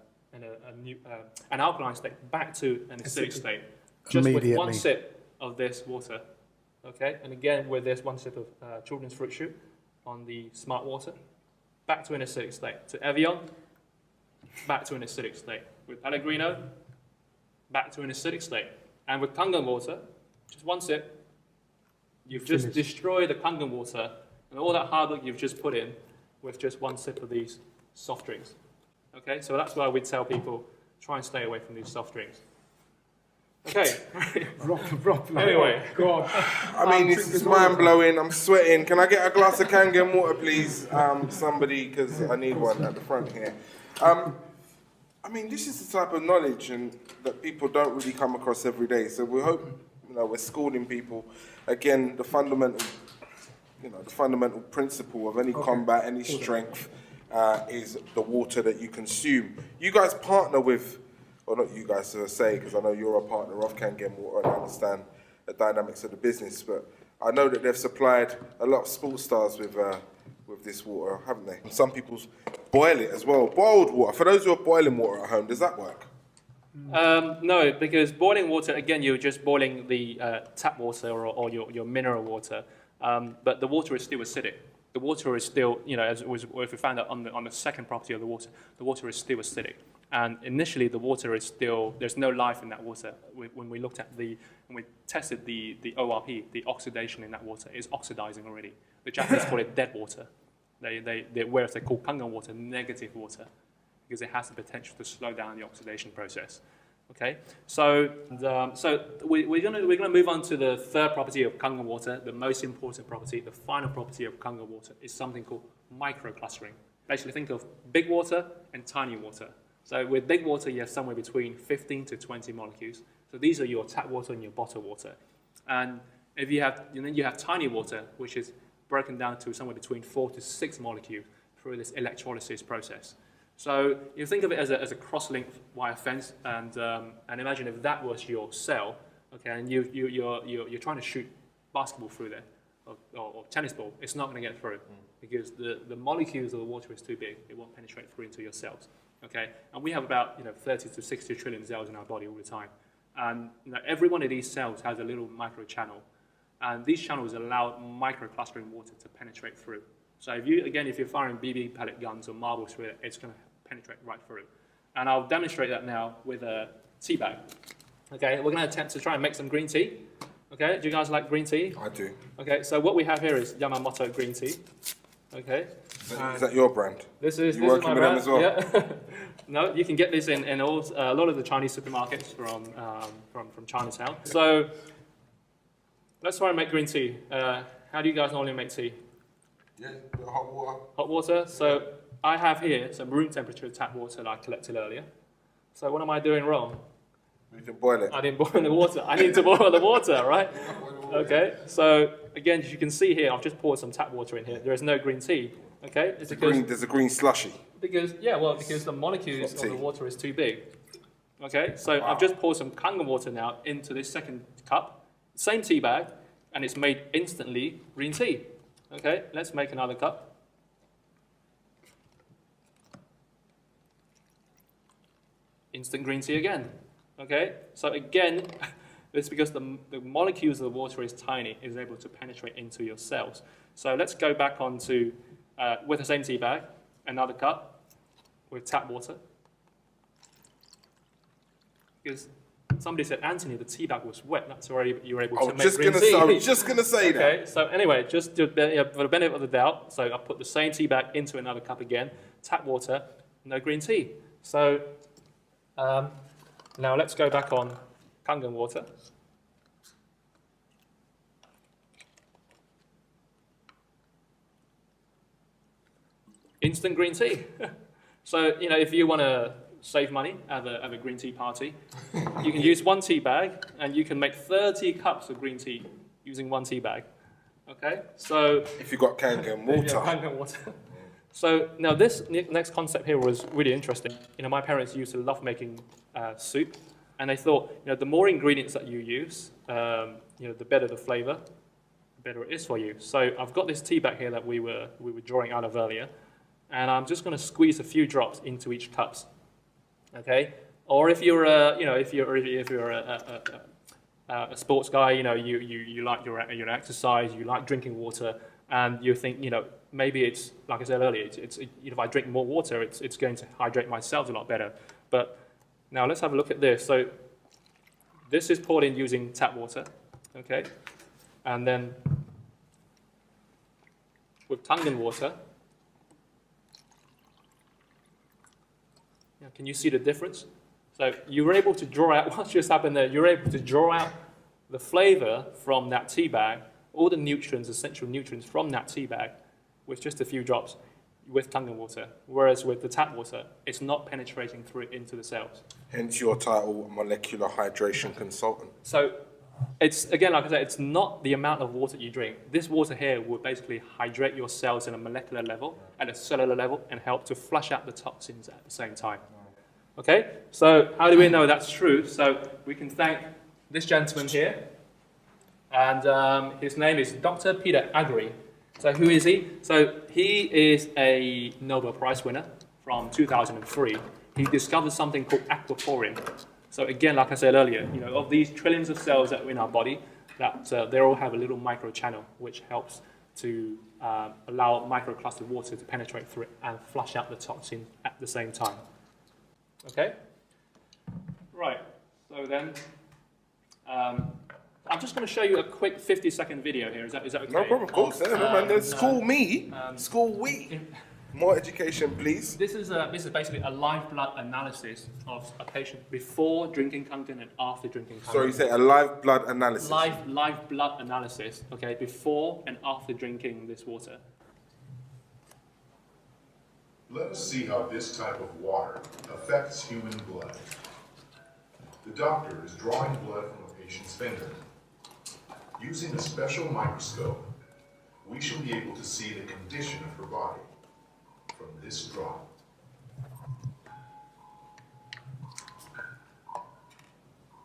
alkaline state back to an acidic state, just with one sip of this water. Okay, and again with this one sip of children's fruit shoot on the smart water, back to an acidic state. To Evian, back to an acidic state. With Pellegrino, back to an acidic state. And with Kangen water, just one sip, you've just destroyed the Kangen water and all that hard work you've just put in with just one sip of these soft drinks. Okay, so that's why we tell people, try and stay away from these soft drinks. Okay. Anyway. God. I mean, it's mind-blowing. I'm sweating. Can I get a glass of Kangen water, please? Somebody, because I need one at the front here. I mean, this is the type of knowledge that people don't really come across every day. So we hope, we're schooling people. Again, the fundamental principle of any combat, any strength, is the water that you consume. You guys partner with, or not you guys to say, because I know you're a partner of Kangen Water and I understand the dynamics of the business, but I know that they've supplied a lot of sports stars with this water, haven't they? And some people boil it as well. Boiled water. For those who are boiling water at home, does that work? No, because boiling water, again, you're just boiling the tap water or your mineral water, but the water is still acidic. The water is still, if we found out on the second property of the water is still acidic. And initially, the water is still, there's no life in that water. When we looked at when we tested the ORP, the oxidation in that water is oxidizing already. The Japanese call it dead water. Whereas they call Kangen water negative water, because it has the potential to slow down the oxidation process. Okay, so we're gonna move on to the third property of Kangen water, the most important property, the final property of Kangen water is something called microclustering. Basically, think of big water and tiny water. So with big water, you have somewhere between 15 to 20 molecules. So these are your tap water and your bottled water. And if you have, then you have tiny water, which is broken down to somewhere between 4 to 6 molecules through this electrolysis process. So you think of it as a cross-linked wire fence, and imagine if that was your cell, okay, and you're trying to shoot basketball through there, or tennis ball. It's not going to get through because the molecules of the water is too big. It won't penetrate through into your cells, okay. And we have about 30 to 60 trillion cells in our body all the time, and every one of these cells has a little micro channel, and these channels allow microclustering water to penetrate through. So if you're firing BB pellet guns or marbles through it, it's going to penetrate right through. And I'll demonstrate that now with a tea bag. Okay, we're going to attempt to try and make some green tea. Okay, do you guys like green tea? I do. Okay, so what we have here is Yamamoto green tea. Okay. Is that your brand? This is working my with brand. them as well? Yeah. No, you can get this in a lot of the Chinese supermarkets from Chinatown. So let's try and make green tea. How do you guys normally make tea? Yeah, hot water. Hot water. So I have here some room temperature tap water that I collected earlier. So what am I doing wrong? You can boil it. I didn't boil the water. I need to boil the water, right? Okay. So again, as you can see here, I've just poured some tap water in here. There is no green tea. Okay. It's There's a green slushy. Because the molecules of the water is too big. Okay. So I've just poured some Kangen water now into this second cup, same tea bag, and it's made instantly green tea. Okay. Let's make another cup. Instant green tea again. Okay, so again, it's because the molecules of the water is tiny, is able to penetrate into your cells. So let's go back onto, with the same tea bag, another cup with tap water. Because somebody said, Anthony, the tea bag was wet. That's already you were able to make green tea. I was just going to say that. Okay, so anyway, just for the benefit of the doubt, so I put the same tea bag into another cup again, tap water, no green tea. So now let's go back on Kangen water. Instant green tea. So, if you want to save money at a green tea party, you can use one tea bag and you can make 30 cups of green tea using one tea bag. Okay? So if you've got Kangen water. Yeah, Kangen water. So now this next concept here was really interesting. My parents used to love making soup, and they thought, the more ingredients that you use, the better the flavor, the better it is for you. So I've got this tea bag here that we were drawing out of earlier, and I'm just going to squeeze a few drops into each cups. Okay, or if you're a sports guy, you like your exercise, you like drinking water, and you think, maybe it's, like I said earlier, it's if I drink more water, it's going to hydrate my cells a lot better. But now let's have a look at this. So this is poured in using tap water, okay? And then with Kangen water, can you see the difference? So you were able to draw out, what's just happened there, you're able to draw out the flavor from that tea bag, all the nutrients, essential nutrients from that tea bag with just a few drops with Kangen water. Whereas with the tap water, it's not penetrating through into the cells. Hence your title, molecular hydration consultant. So it's, again, like I said, it's not the amount of water you drink. This water here will basically hydrate your cells at a molecular level, at a cellular level, and help to flush out the toxins at the same time. Okay, so how do we know that's true? So we can thank this gentleman here, and his name is Dr. Peter Agri. So who is he? So he is a Nobel Prize winner from 2003. He discovered something called aquaporin. So again, like I said earlier, of these trillions of cells that are in our body, that they all have a little micro channel which helps to allow microclustered water to penetrate through it and flush out the toxin at the same time. Okay? Right, so then, I'm just going to show you a quick 50-second video here. Is that okay? No problem, of course. School me, school we. More education, please. This is basically a live blood analysis of a patient before drinking Kangen and after drinking Kangen. Sorry, you say a live blood analysis. Live blood analysis, okay, before and after drinking this water. Let us see how this type of water affects human blood. The doctor is drawing blood from a patient's finger. Using a special microscope, we shall be able to see the condition of her body from this drop.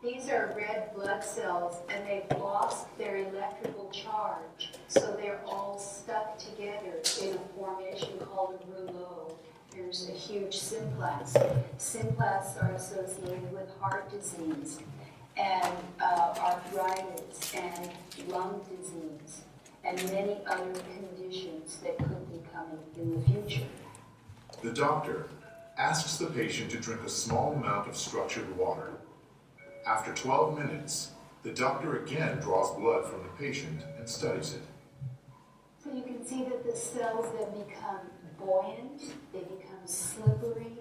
These are red blood cells, and they've lost their electrical charge, so they're all stuck together in a formation called a rouleau. There's a huge symplas. Symplas are associated with heart disease, and arthritis, and lung disease, and many other conditions that could be coming in the future. The doctor asks the patient to drink a small amount of structured water. After 12 minutes, the doctor again draws blood from the patient and studies it. So you can see that the cells then become buoyant, they become slippery,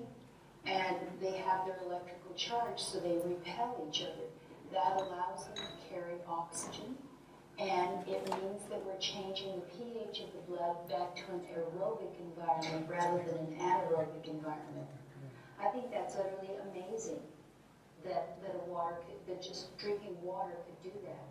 and they have their electrical charge, so they repel each other. That allows them to carry oxygen, and it means that we're changing the pH of the blood back to an aerobic environment rather than an anaerobic environment. I think that's utterly amazing that just drinking water could do that.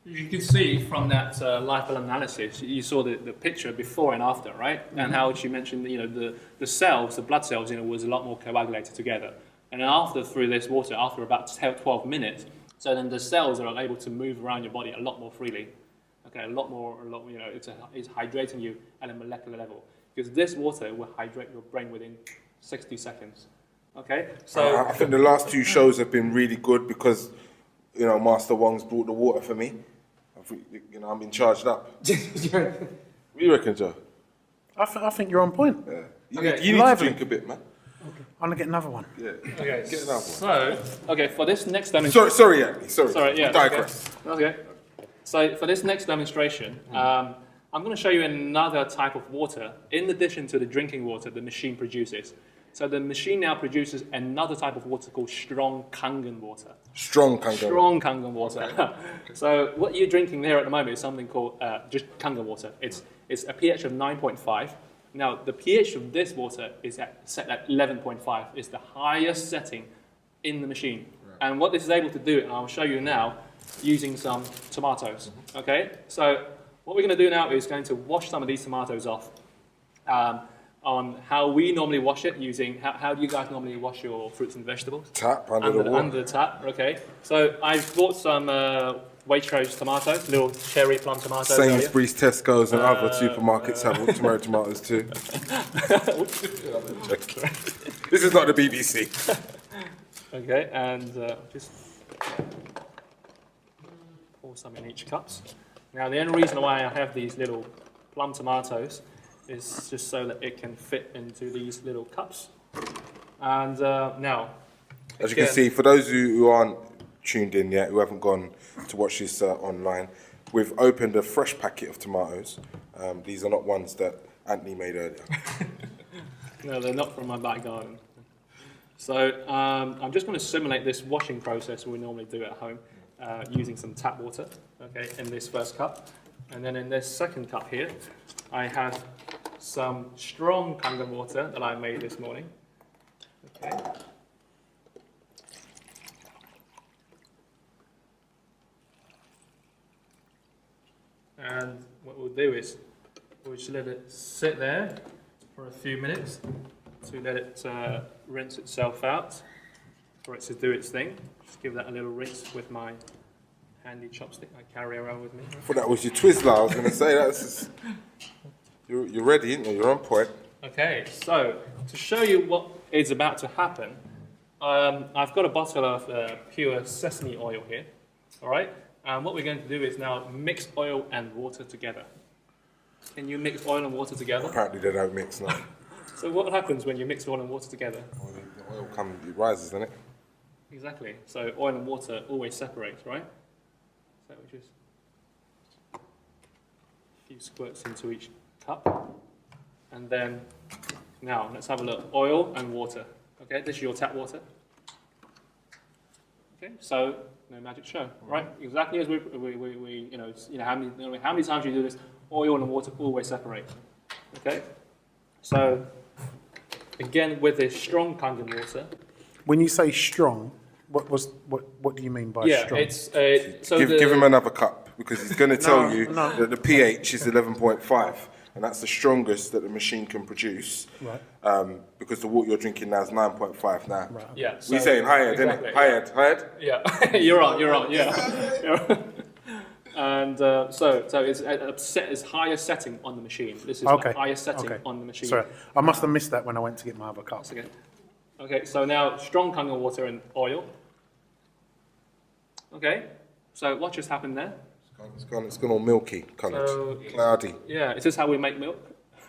You can see from that live blood analysis, you saw the picture before and after, right? Mm-hmm. And how she mentioned, the cells, the blood cells, was a lot more coagulated together. And after, through this water, after about 12 minutes, so then the cells are able to move around your body a lot more freely. Okay, it's hydrating you at a molecular level. Because this water will hydrate your brain within 60 seconds. Okay, so I think the last two shows have been really good because, Master Wong's brought the water for me. I think, I'm been charged up. What do you reckon, Joe? I think you're on point. Yeah. You need to drink a bit, man. Okay. I'm gonna get another one. Yeah. Okay. Get another one. So, for this next demonstration. Sorry, Andy. Sorry. Yeah. Digress. Okay. So for this next demonstration, I'm going to show you another type of water in addition to the drinking water the machine produces. So the machine now produces another type of water called strong Kangen water. Strong Kangen water. Okay. So what you're drinking there at the moment is something called just Kangen water. It's a pH of 9.5. Now the pH of this water is set at 11.5. It's the highest setting in the machine. Right. And what this is able to do, and I'll show you now, using some tomatoes. Okay. So what we're going to do now is going to wash some of these tomatoes off. On how we normally wash it, using how do you guys normally wash your fruits and vegetables? Tap, under the tap, okay. So I've bought some Waitrose tomatoes, little cherry plum tomatoes. Sainsbury's, Tesco's and other supermarkets have tomatoes too. This is not the BBC. Okay, and just pour some in each cups. Now the only reason why I have these little plum tomatoes is just so that it can fit into these little cups. And now, as you can see, for those who aren't tuned in yet, who haven't gone to watch this online, we've opened a fresh packet of tomatoes. These are not ones that Anthony made earlier. No, they're not from my back garden. So I'm just going to simulate this washing process we normally do at home using some tap water, okay, in this first cup. And then in this second cup here, I have some strong Kangen water that I made this morning. Okay. And what we'll do is we'll just let it sit there for a few minutes to let it rinse itself out, for it to do its thing. Just give that a little rinse with my handy chopstick I carry around with me. I thought that was your Twizzler. I was going to say that's. You're ready, aren't you? You're on point. Okay, so to show you what is about to happen, I've got a bottle of pure sesame oil here. All right, and what we're going to do is now mix oil and water together. Can you mix oil and water together? Apparently they don't mix now. So what happens when you mix oil and water together? Well, the oil it rises, doesn't it? Exactly. So oil and water always separates, right? So we just a few squirts into each cup. And then, now, let's have a look. Oil and water. Okay, this is your tap water. Okay, so no magic show, right? Exactly as we how many times you do this, oil and water always separate. Okay, so again with this strong Kangen water. When you say strong, what do you mean by strong? Yeah, it's so give him another cup because he's going to tell you that the pH is 11.5. And that's the strongest that the machine can produce, right? Because the water you're drinking now is 9.5 now. Right. Yeah, We're saying higher, exactly, isn't it? Higher? Yeah, you're on, yeah. And so it's set as highest setting on the machine. This is the highest setting on the machine. Sorry, I must have missed that when I went to get my other cup. That's okay. Okay, so now strong Kangen water and oil. Okay, so what just happened there? It's gone all milky, cloudy. Yeah, is this how we make milk?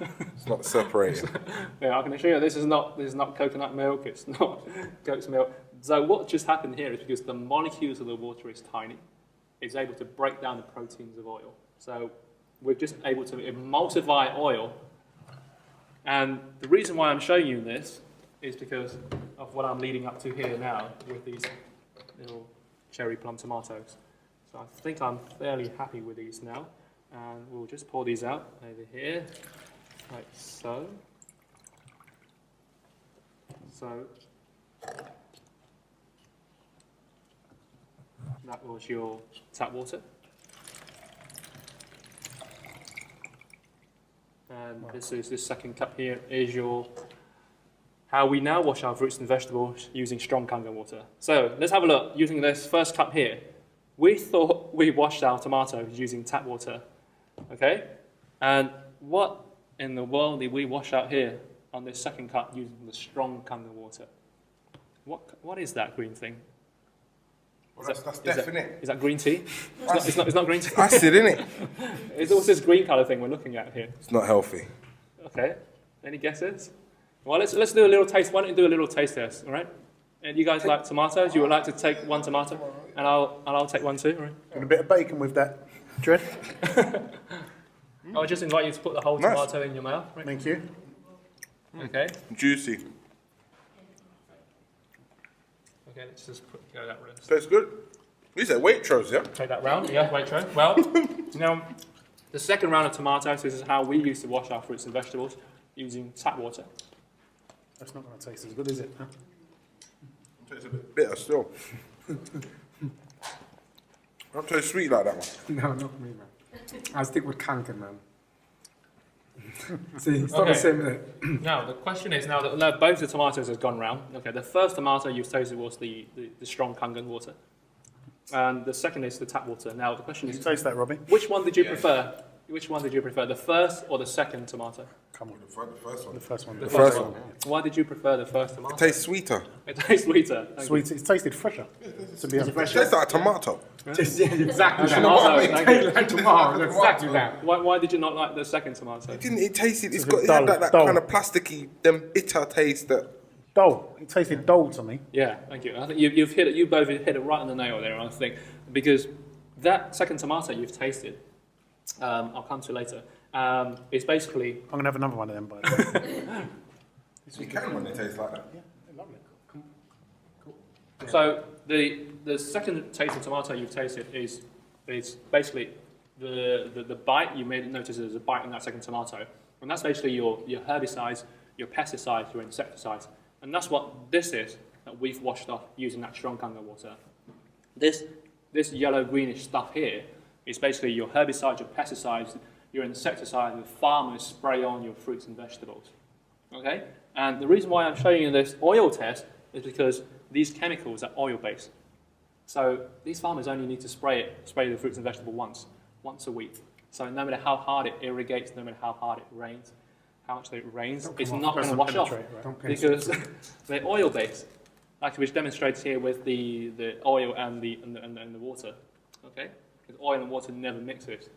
It's not separating. Yeah, I can assure you this is not coconut milk, it's not goat's milk. So what just happened here is because the molecules of the water is tiny, it's able to break down the proteins of oil. So we're just able to emulsify oil. And the reason why I'm showing you this is because of what I'm leading up to here now with these little cherry plum tomatoes. So I think I'm fairly happy with these now, and we'll just pour these out over here, like so. So that was your tap water. And this second cup here is your how we now wash our fruits and vegetables using strong Kangen water. So let's have a look using this first cup here. We thought we washed our tomatoes using tap water, okay? And what in the world did we wash out here on this second cup using the strong Kangen water? What is that green thing? Well, that's definite. Is that green tea? It's not green tea. Acid, isn't it? It's also this green colour thing we're looking at here. It's not healthy. Okay. Any guesses? Well, let's do a little taste. Why don't you do a little taste test, all right? And you guys like tomatoes? You would like to take one tomato, and I'll take one too, all right? And a bit of bacon with that, Dred. I'll just invite you to put the whole tomato in your mouth. Right? Thank you. Okay. Juicy. Okay, let's just go that round. Tastes good. You said Waitrose, yeah? Take that round, yeah, Waitrose. Well, now, the second round of tomatoes, this is how we used to wash our fruits and vegetables, using tap water. That's not going to taste as good, is it? Huh? Tastes a bit bitter still. Not so sweet like that one. No, not me, man. I stick with Kangen, man. See, it's not the same. Now, the question is, now that both the tomatoes have gone round, okay, the first tomato you've tasted was the strong Kangen water. And the second is the tap water. Now, the question is... Did you taste that, Robbie? Which one did you prefer? Which one did you prefer, the first or the second tomato? Come on. The first one. The first one. The first one. Why did you prefer the first tomato? It tastes sweeter. It tastes sweeter. Sweet. It tasted fresher. To be honest. It tastes like a tomato. Exactly that. Tomato, like tomato, exactly that. Why did you not like the second tomato? It didn't. It tasted. It had that kind of plasticky, bitter taste that. Dull. It tasted dull to me. Yeah, thank you. I think you've hit it. You both hit it right on the nail there. I think because that second tomato you've tasted, I'll come to later. It's basically. I'm gonna have another one of them, by the way. You can when they taste like that. Yeah, they're lovely. Cool. So the second taste of tomato you've tasted is basically the bite. You may notice there's a bite in that second tomato, and that's basically your herbicides, your pesticides, your insecticides, and that's what this is that we've washed off using that strong Kangen water. This yellow greenish stuff here is basically your herbicides, your pesticides, your insecticides the farmers spray on your fruits and vegetables. Okay, and the reason why I'm showing you this oil test is because these chemicals are oil-based. So these farmers only need to spray the fruits and vegetables once a week. So no matter how hard it irrigates, no matter how hard it rains, how much it rains, it's not going to wash off because they're oil-based, like which demonstrates here with the oil and the water. Okay, because oil and water never mixes.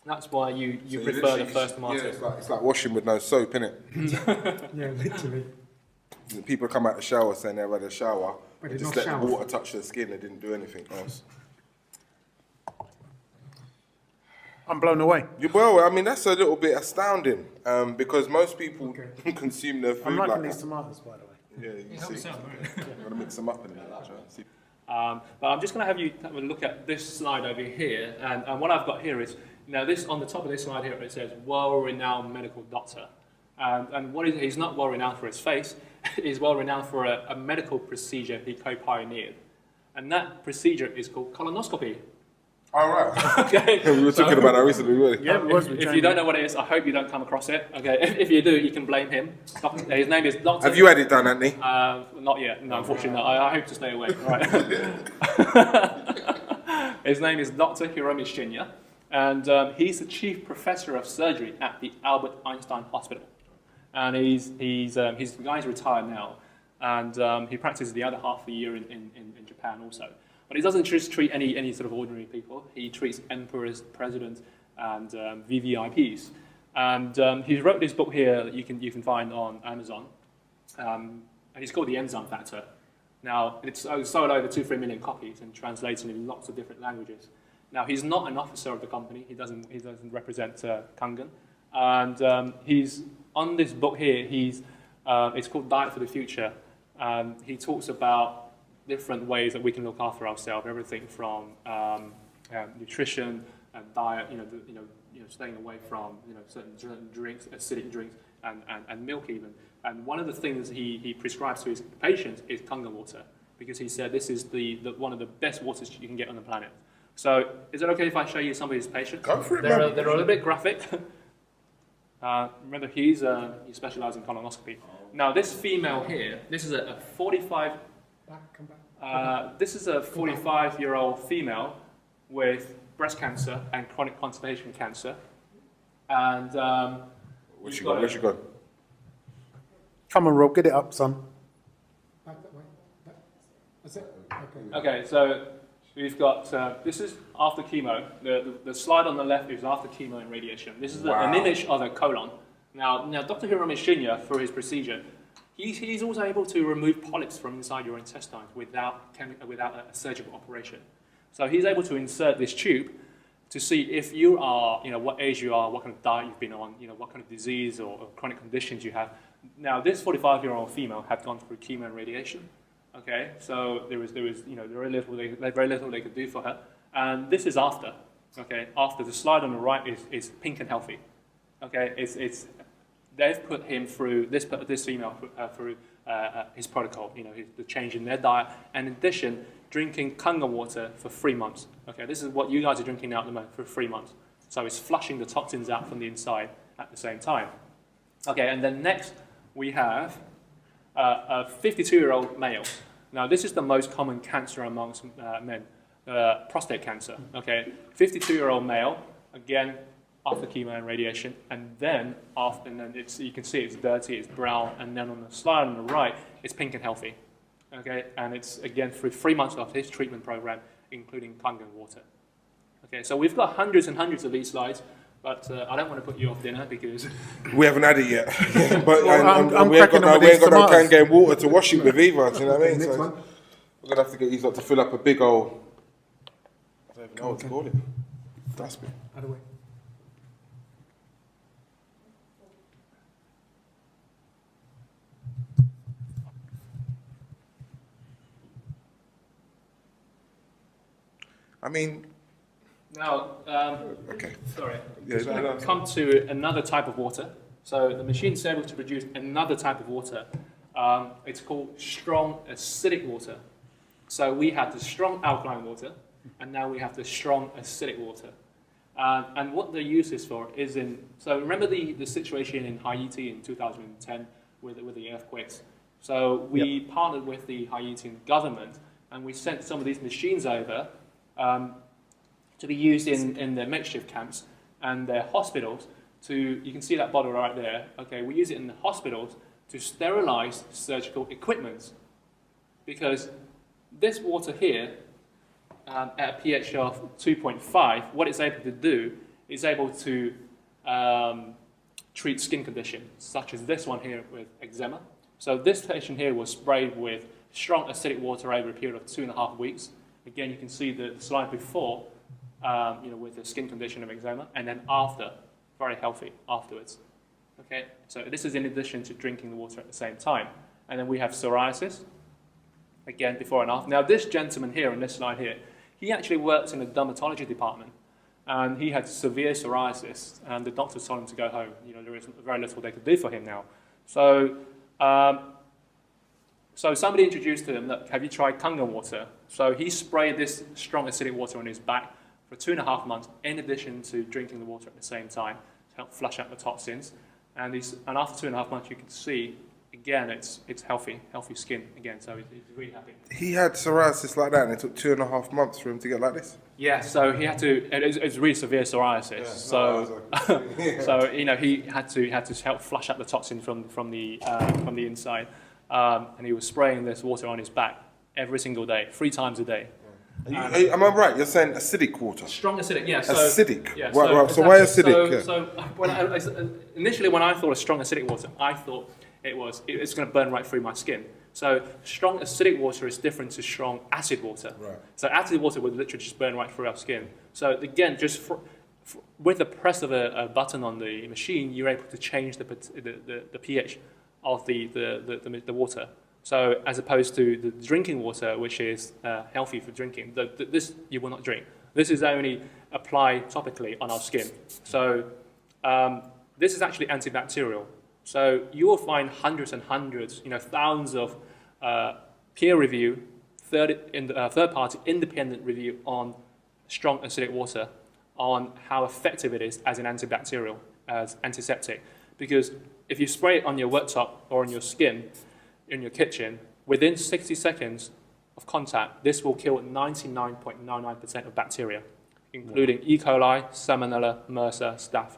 That's why you prefer the first tomato. Yeah, it's like washing with no soap, innit? Yeah, literally. People come out the shower saying they've had a shower, But they they just not let the shower. water touch their skin, they didn't do anything else. I'm blown away. Well, I mean, that's a little bit astounding because most people consume their food I'm liking like these that. tomatoes, by the way. Yeah, you see. I'm going to mix them up in a minute. See. But I'm just going to have you have a look at this slide over here. And what I've got here is, now this on the top of this slide here, it says, world-renowned medical doctor. And what he's not well-renowned for his face, he's well-renowned for a medical procedure he co-pioneered. And that procedure is called colonoscopy. All right. Okay. We were talking about that recently, weren't we? Yeah, it was. If you don't know what it is, I hope you don't come across it. Okay. If you do, you can blame him. His name is Dr. Have you had it done, Anthony? Not yet. No, unfortunately not. I hope to stay away. Right. His name is Dr. Hiromi Shinya, and he's the chief professor of surgery at the Albert Einstein Hospital. And he's retired now, and he practices the other half of the year in Japan also. But he doesn't just treat any sort of ordinary people. He treats emperors, presidents, and VVIPs. And he wrote this book here that you can find on Amazon. And it's called The Enzyme Factor. Now, it's sold over 2-3 million copies and translated in lots of different languages. Now, he's not an officer of the company. He doesn't represent Kangen. And he's on this book here. It's called Diet for the Future. He talks about different ways that we can look after ourselves. Everything from nutrition and diet. Staying away from certain drinks, acidic drinks, and milk even. And one of the things he prescribes to his patients is Kangen water, because he said this is one of the best waters you can get on the planet. So is it okay if I show you some of his patients? Go for it, They're man. a little bit graphic. Remember, he specializes in colonoscopy. Now, this female here, this is a 45. This is a 45-year-old female with breast cancer and chronic constipation cancer. And Where's she gone? Come on, Rob, get it up, son. Back that way. That's it. Okay. okay, so we've got this is after chemo. The slide on the left is after chemo and radiation. This is an image of a colon. Now Dr. Hiromi Shinya, for his procedure, he's also able to remove polyps from inside your intestines without a surgical operation. So he's able to insert this tube to see if you are, what age you are, what kind of diet you've been on, what kind of disease or chronic conditions you have. Now, this 45-year-old female had gone through chemo and radiation. Okay, so there was very little they could do for her. And this is after. Okay, after. The slide on the right is pink and healthy. Okay, they've put him through this female through his protocol. The change in their diet, and in addition, drinking Kangen water for 3 months. Okay, this is what you guys are drinking now at the moment for 3 months. So it's flushing the toxins out from the inside at the same time. Okay, and then next we have a 52-year-old male. Now, this is the most common cancer amongst men, prostate cancer. Okay, 52-year-old male, again, after chemo and radiation, and then you can see it's dirty, it's brown, and then on the slide on the right, it's pink and healthy. Okay, and it's again through 3 months of his treatment program, including Kangen water. Okay, so we've got hundreds and hundreds of these slides. But I don't want to put you off dinner because we haven't had it yet. But I'm we ain't cracking got them with these no tomatoes. Kangen water to wash it with either. Do you know what I mean? Next So one. we're gonna have to get these lot to fill up a big old. I don't even know what to call it. Dustbin. Other way. I mean. Now, okay. Sorry. Yeah, Just going to come to another type of water. So the machine's able to produce another type of water. It's called strong acidic water. So we have the strong alkaline water, and now we have the strong acidic water. And what the use is for is so remember the situation in Haiti in 2010 with the earthquakes. So we partnered with the Haitian government, and we sent some of these machines over to be used in their makeshift camps and their hospitals you can see that bottle right there. Okay, we use it in the hospitals to sterilize surgical equipment, because this water here at a pH of 2.5, what it's able to do is able to treat skin conditions such as this one here with eczema. So this patient here was sprayed with strong acidic water over a period of 2.5 weeks. Again, you can see the slide before with a skin condition of eczema, and then after, very healthy afterwards. Okay, so this is in addition to drinking the water at the same time. And then we have psoriasis, again, before and after. Now, this gentleman here on this slide here, he actually works in the dermatology department, and he had severe psoriasis, and the doctors told him to go home. There is very little they could do for him now. So, so somebody introduced to him, look, have you tried Kangen water? So he sprayed this strong acidic water on his back for 2.5 months, in addition to drinking the water at the same time to help flush out the toxins. And after 2.5 months, you can see, again, it's healthy skin again, so he's really happy. He had psoriasis like that, and it took 2.5 months for him to get like this? Yeah, so he had to, it was really severe psoriasis, Yeah, so, yeah. so, he had to help flush out the toxin from the inside, and he was spraying this water on his back every single day, 3 times a day. Am I right? You're saying acidic water? Strong acidic, yeah. So, acidic? Yeah, right. So why acidic? So initially when I thought of strong acidic water, I thought it's going to burn right through my skin. So strong acidic water is different to strong acid water. Right. So acid water would literally just burn right through our skin. So again, just with the press of a button on the machine, you're able to change the pH of the water. So as opposed to the drinking water, which is healthy for drinking, this you will not drink. This is only applied topically on our skin. So this is actually antibacterial. So you will find hundreds and hundreds, thousands of peer review, third-party independent review on strong acidic water, on how effective it is as an antibacterial, as antiseptic. Because if you spray it on your worktop or on your skin, in your kitchen, within 60 seconds of contact, this will kill 99.99% of bacteria, including E. coli, Salmonella, MRSA, Staph.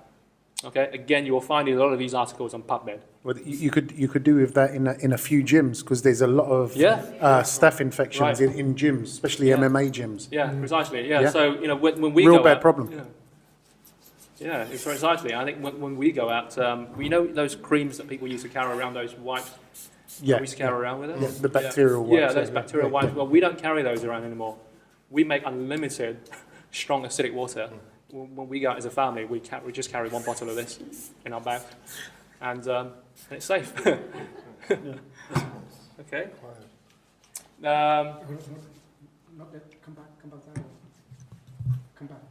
Okay, again, you will find a lot of these articles on PubMed. Well, you could do with that in a few gyms, because there's a lot of staph infections in gyms, especially MMA gyms. Yeah, precisely. Yeah. So when we real go bad out, problem. Yeah, precisely. I think when we go out, we know those creams that people used to carry around, those wipes. Yeah, we used to carry around with us. Yeah, the bacterial wipes. Yeah, those bacterial wipes. Well, we don't carry those around anymore. We make unlimited strong acidic water. When we go out as a family, we just carry 1 bottle of this in our bag, and it's safe. Okay. Come back.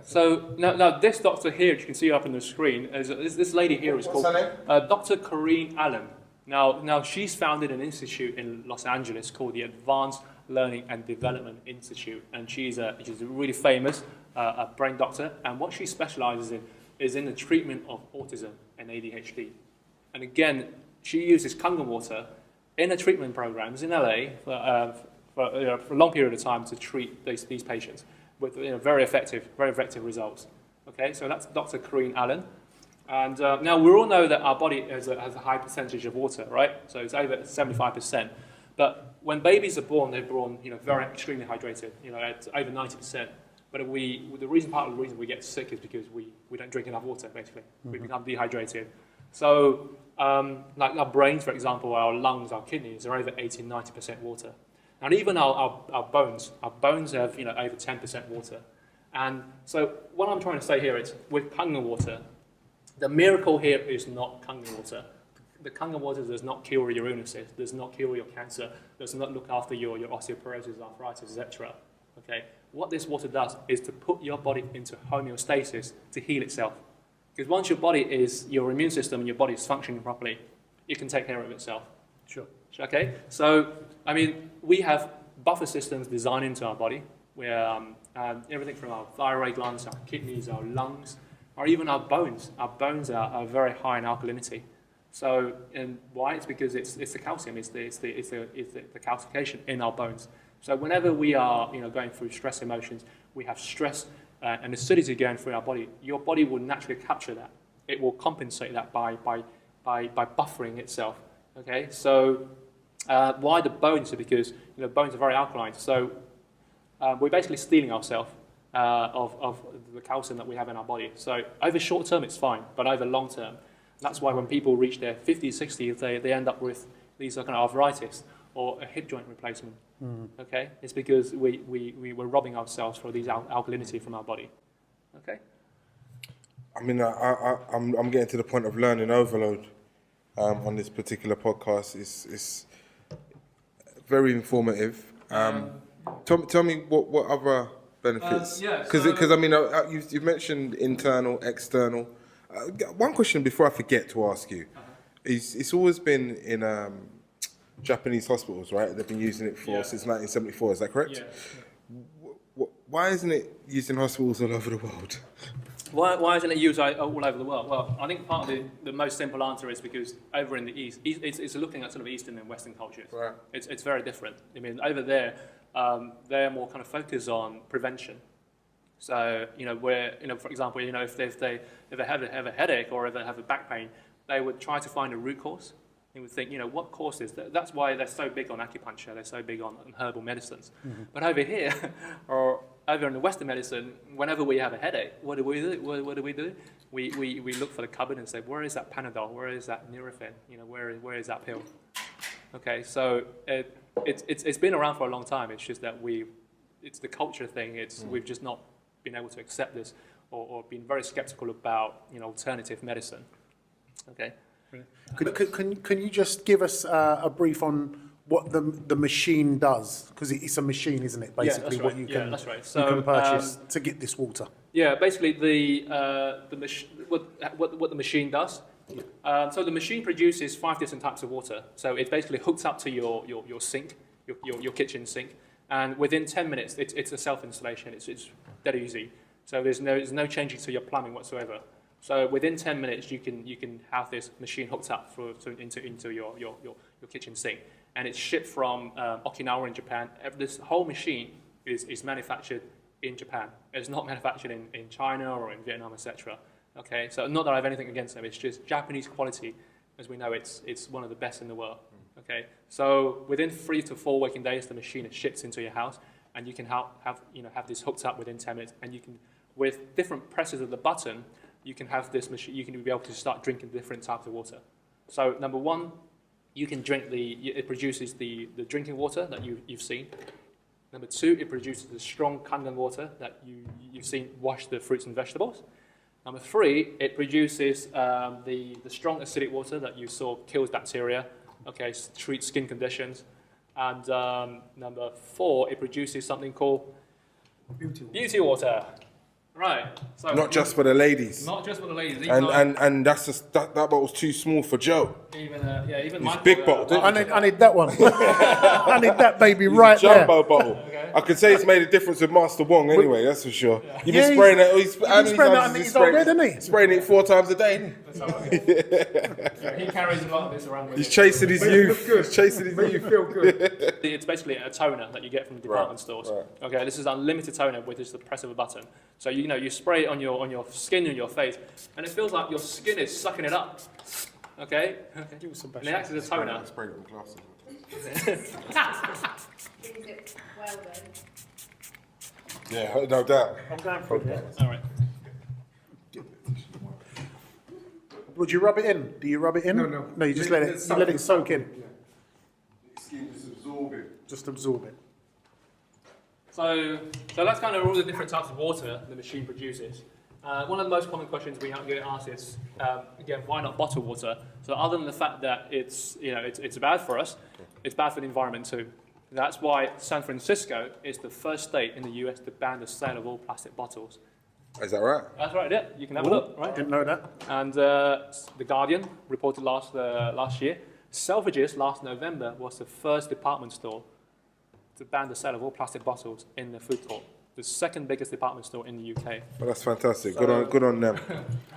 So now this doctor here, you can see up on the screen, is this lady here is called Dr. Corinne Allen. Now she's founded an institute in Los Angeles called the Advanced Learning and Development Institute, and she's a really famous brain doctor, and what she specializes in is in the treatment of autism and ADHD. And again, she uses Kangen water in her treatment programs in LA for a long period of time to treat these patients with very effective results. Okay, so that's Dr. Corinne Allen. And now we all know that our body has a high percentage of water, right? So it's over 75%. But when babies are born, they're born very extremely hydrated, at over 90%. But part of the reason we get sick is because we don't drink enough water, basically. Mm-hmm. We become dehydrated. So like our brains, for example, our lungs, our kidneys are over 80-90% water. And even our bones have over 10% water. And so what I'm trying to say here is with Kangen water, the miracle here is not Kangen water. The Kangen water does not cure your illnesses, does not cure your cancer, does not look after your osteoporosis, arthritis, etc. Okay? What this water does is to put your body into homeostasis to heal itself. Because once your immune system and your body is functioning properly, it can take care of itself. Sure. Okay? So, we have buffer systems designed into our body, where everything from our thyroid glands, our kidneys, our lungs, or even our bones. Our bones are very high in alkalinity. So, and why? It's because it's the calcium, it's the calcification in our bones. So whenever we are going through stress emotions, we have stress and acidity going through our body. Your body will naturally capture that. It will compensate that by buffering itself. Okay, so why the bones? Because bones are very alkaline. So we're basically stealing ourselves of the calcium that we have in our body. So over short term, it's fine, but over long term, that's why when people reach their 50s, 60s, they end up with these kind of arthritis, or a hip joint replacement. Okay, it's because we were robbing ourselves for these alkalinity from our body. Okay. I mean, I'm getting to the point of learning overload on this particular podcast. It's very informative. Tell me what other benefits? Because I mean, you've mentioned internal, external. One question before I forget to ask you is: it's always been in Japanese hospitals, right? They've been using it since 1974. Is that correct? Yeah. Why isn't it used in hospitals all over the world? Why isn't it used all over the world? Well, I think part of the most simple answer is because over in the East, it's looking at sort of Eastern and Western cultures. Right. It's very different. I mean, over there, they're more kind of focused on prevention. So, where, for example, if they have a headache or if they have a back pain, they would try to find a root cause. They would think, what causes that? That's why they're so big on acupuncture. They're so big on herbal medicines. But over here, or over in the Western medicine, whenever we have a headache, what do we do? What do we do? We look for the cupboard and say, where is that Panadol? Where is that Nurofen? Where is that pill? Okay, so it's been around for a long time. It's just that it's the culture thing. We've just not been able to accept this or been very skeptical about alternative medicine. Okay. Can you just give us a brief on what the machine does? Because it's a machine, isn't it? Basically, yeah, what you can, that's right. you can purchase to get this water. Yeah, basically what the machine does. So the machine produces 5 different types of water. So it basically hooks up to your sink, your kitchen sink, and within 10 minutes, it's a self-installation. It's dead easy. So there's no changing to your plumbing whatsoever. So within 10 minutes, you can have this machine hooked up into your kitchen sink, and it's shipped from Okinawa in Japan. This whole machine is manufactured in Japan. It's not manufactured in China or in Vietnam, etc. Okay, so not that I have anything against them. It's just Japanese quality, as we know, it's one of the best in the world. Okay, so within 3 to 4 working days, the machine is shipped into your house, and you can have this hooked up within 10 minutes, and you can, with different presses of the button, you can have this machine. You can be able to start drinking different types of water. So number one, you can drink it produces the drinking water that you've seen. Number two, it produces the strong Kangen water that you've seen wash the fruits and vegetables. Number three, it produces the strong acidic water that you saw kills bacteria, okay, treats skin conditions. And number four, it produces something called beauty water. Right. So not just for the ladies. Not just for the ladies. And that's just, that bottle's too small for Joe. Even my big bottle. I need that one. I need that baby right there. Jumbo bottle. Okay. I could say it's made a difference with Master Wong anyway. That's for sure. Yeah. You've been spraying it. He's spraying it 4 times a day. He carries a lot of this around with him. He's chasing his youth. He's chasing his youth. You feel good. It's basically a toner that you get from the department stores. Right. Okay, this is unlimited toner with just the press of a button. So you spray it on your skin and your face, and it feels like your skin is sucking it up. Okay. Give us some and it acts as a toner. I sprayed it on glasses. Is it well done? Yeah, no doubt. I'm going for it. All right. Would you rub it in? Do you rub it in? No. No, you just let it soak in. The skin just absorb it. Just absorb it. So that's kind of all the different types of water the machine produces. One of the most common questions we get asked is, again, why not bottled water? So other than the fact that it's bad for us, it's bad for the environment too. That's why San Francisco is the first state in the US to ban the sale of all plastic bottles. Is that right? That's right, yeah. You can have a look, right? Didn't know that. And The Guardian reported last year, Selfridges last November was the first department store to ban the sale of all plastic bottles in the food court. The second biggest department store in the UK. Well, that's fantastic. So, good on them.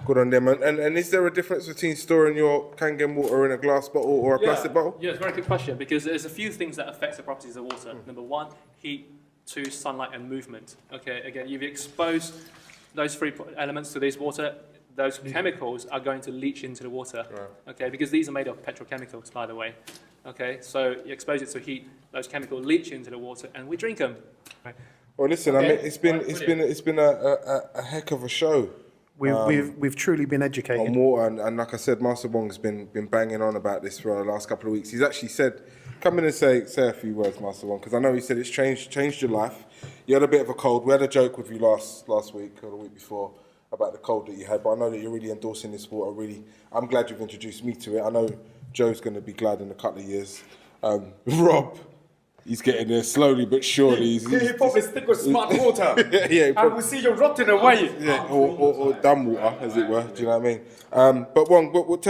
Good on them. And is there a difference between storing your Kangen water in a glass bottle or a plastic bottle? Yeah, it's a very good question because there's a few things that affect the properties of water. Number one, heat. 2, sunlight and movement. Okay, again, you've exposed those 3 elements to this water. Those chemicals are going to leach into the water. Right. Okay, because these are made of petrochemicals, by the way. Okay, so you expose it to heat, those chemicals leach into the water, and we drink them. Right. Well, listen, okay. I mean, it's been a heck of a show. We've truly been educated on water, and like I said, Master Wong's been banging on about this for the last couple of weeks. He's actually said come in and say a few words, Master Wong, because I know you said it's changed your life. You had a bit of a cold. We had a joke with you last week or the week before about the cold that you had, but I know that you're really endorsing this water. I'm glad you've introduced me to it. I know Joe's going to be glad in a couple of years. Rob, he's getting there slowly but surely. He probably stick with smart water. Yeah, and we see you rotting away. Yeah, or dumb water, as it were. Do you know what I mean? But Wong,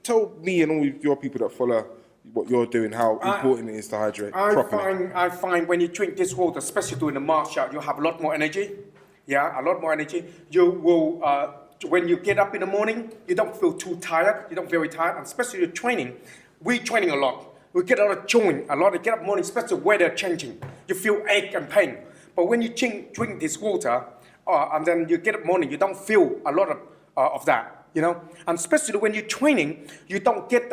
tell me and all your people that follow what you're doing, how important it is to hydrate properly. I find when you drink this water, especially during the martial, you have a lot more energy. Yeah, a lot more energy. You will, when you get up in the morning, you don't feel too tired. You don't feel very tired, and especially your training. We training a lot. We get a lot of joint, a lot of get up morning, especially weather changing. You feel ache and pain. But when you drink this water, and then you get up morning, you don't feel a lot of that, you know. And especially when you're training, you don't get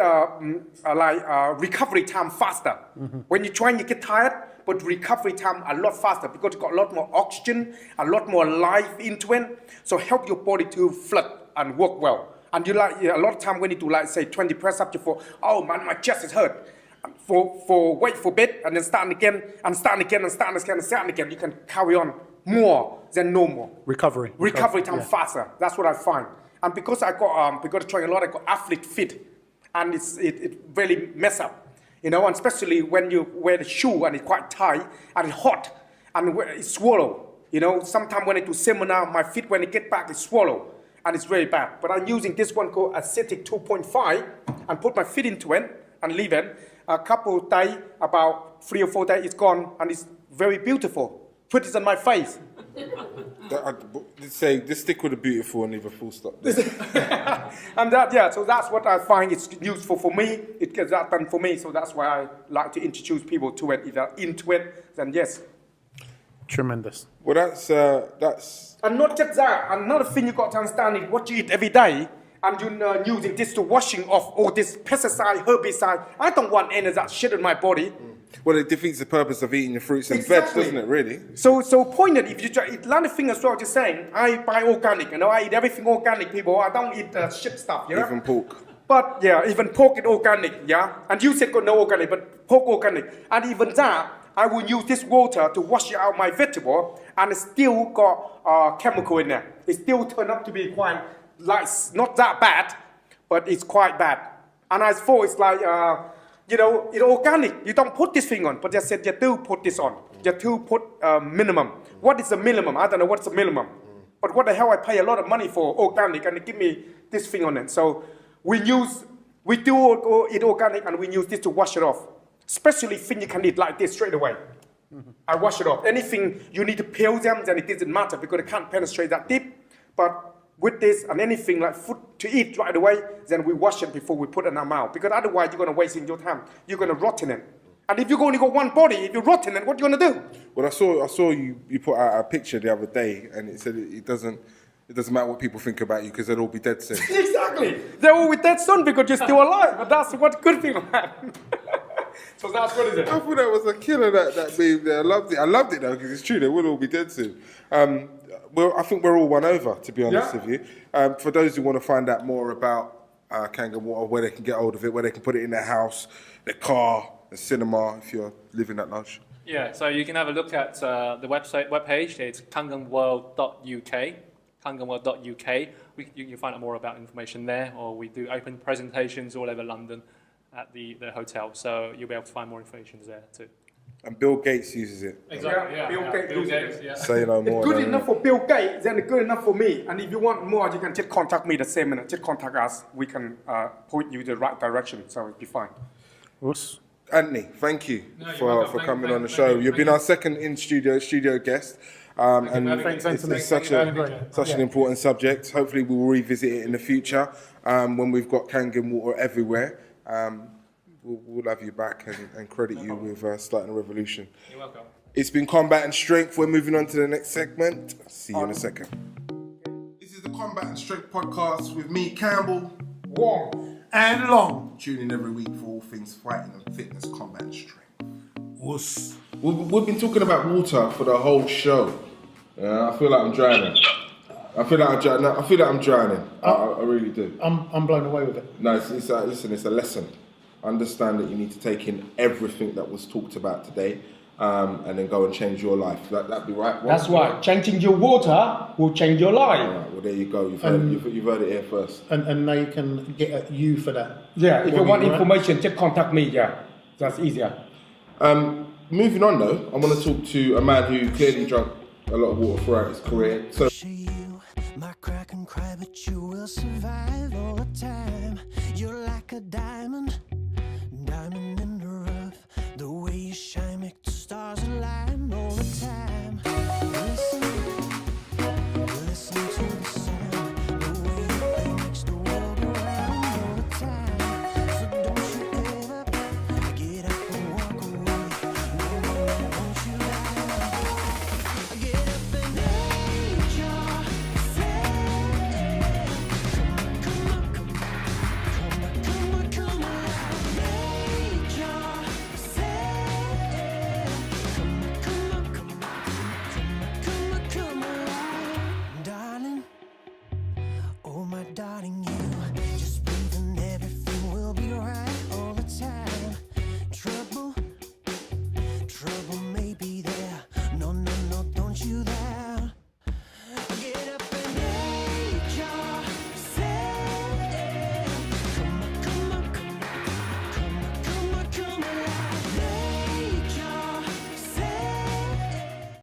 recovery time faster. When you train, you get tired, but recovery time a lot faster because you got a lot more oxygen, a lot more life into it. So help your body to flood and work well. And you a lot of time when you do say 20 press up, you feel, oh man, my chest is hurt. Wait for a bit and then starting again, you can carry on more than normal. Recovery time faster. That's what I find. And because I got to train a lot, I got athlete fit, and it really mess up, you know. And especially when you wear the shoe and it's quite tight and it's hot and it's swallow, you know. Sometimes when I do seminar, my feet when I get back it's swallow and it's very bad. But I'm using this one called Aesthetic 2.5 and put my feet into it and leave it. A couple of days, about 3 or 4 days, it's gone and it's very beautiful. Put it on my face. Say this stick with a beautiful and leave a full stop. And so that's what I find it's useful for me. It gets that done for me, so that's why I like to introduce people to it. If they're into it, then yes. Tremendous. Well, that's. And not just that. Another thing you got to understand is what you eat every day. And you're using this to washing off all this pesticide, herbicide. I don't want any of that shit in my body. Well, it defeats the purpose of eating your fruits and veg, doesn't it, really? So pointed, if you try, another thing as well, just saying, I buy organic, you know, I eat everything organic, people. I don't eat shit stuff, you know? Even pork. But, yeah, even pork is organic, yeah? And you said got no organic, but pork organic. And even that, I will use this water to wash out my vegetable, and it still got chemical in there. It still turned up to be quite, not that bad, but it's quite bad. And I thought it's like, you know, it's organic. You don't put this thing on, but they said you do put this on. You do put minimum. What is the minimum? I don't know what's the minimum. But what the hell, I pay a lot of money for organic, and they give me this thing on it. So we do eat organic, and we use this to wash it off. Especially things you can eat like this straight away. I wash it off. Anything you need to peel them, then it doesn't matter because it can't penetrate that deep. But with this and anything like food to eat right away, then we wash it before we put it in our mouth. Because otherwise you're going to waste in your time. You're going to rot in it. And if you've only got one body, if you rot in it, what are you going to do? Well, I saw you put out a picture the other day, and it said it doesn't matter what people think about you because they'll all be dead soon. Exactly. They're all dead soon because you're still alive. But that's what good thing about it. So that's what it is. I thought that was a killer, that meme there. I loved it though, because it's true, they will all be dead soon. I think we're all won over, to be honest with you. For those who want to find out more about Kangen Water, where they can get hold of it, where they can put it in their house, their car, the cinema, if you're living that large. Yeah, so you can have a look at the webpage. It's kangenworld.uk. kangenworld.uk. You can find out more about information there, or we do open presentations all over London at the hotel, so you'll be able to find more information there too. And Bill Gates uses it. Exactly, yeah. Bill Gates, yeah. Say no more. It's good enough for Bill Gates, then it's good enough for me. And if you want more, you can just contact me the same minute. Just contact us. We can point you the right direction, so it'll be fine. Anthony, thank you for coming on the show. You've been our second studio guest. And thanks, Anthony. It's such an important subject. Hopefully we'll revisit it in the future when we've got Kangen Water everywhere. We'll have you back and credit you with starting a revolution. You're welcome. It's been Combat and Strength. We're moving on to the next segment. See you in a second. This is the Combat and Strength podcast with me, Campbell, Wong, and Long. Tune in every week for all things fighting and fitness, combat and strength. We've been talking about water for the whole show. I feel like I'm drowning. I feel like I'm drowning. I really do. I'm blown away with it. No, it's a lesson. understand that you need to take in everything that was talked about today, and then go and change your life. That'd be right. Wong? That's right. Changing your water will change your life. All right, well, there you go. You've heard it here first. And they can get at you for that. Yeah, if you Wong, want right? information, just contact me. Yeah, that's easier. Moving on though, I want to talk to a man who clearly drank a lot of water throughout his career. So You might crack and cry, but you will survive all the time. You're like a diamond, diamond in the rough. The way you shine make the stars align all the time. Listen to the sound, the way you play makes the world go round all the time. So don't you ever get up and walk away. No, don't you lie. Get up and make darling, oh my darling, you just breathe and everything will be right all the time. Trouble may be there. No, don't you dare.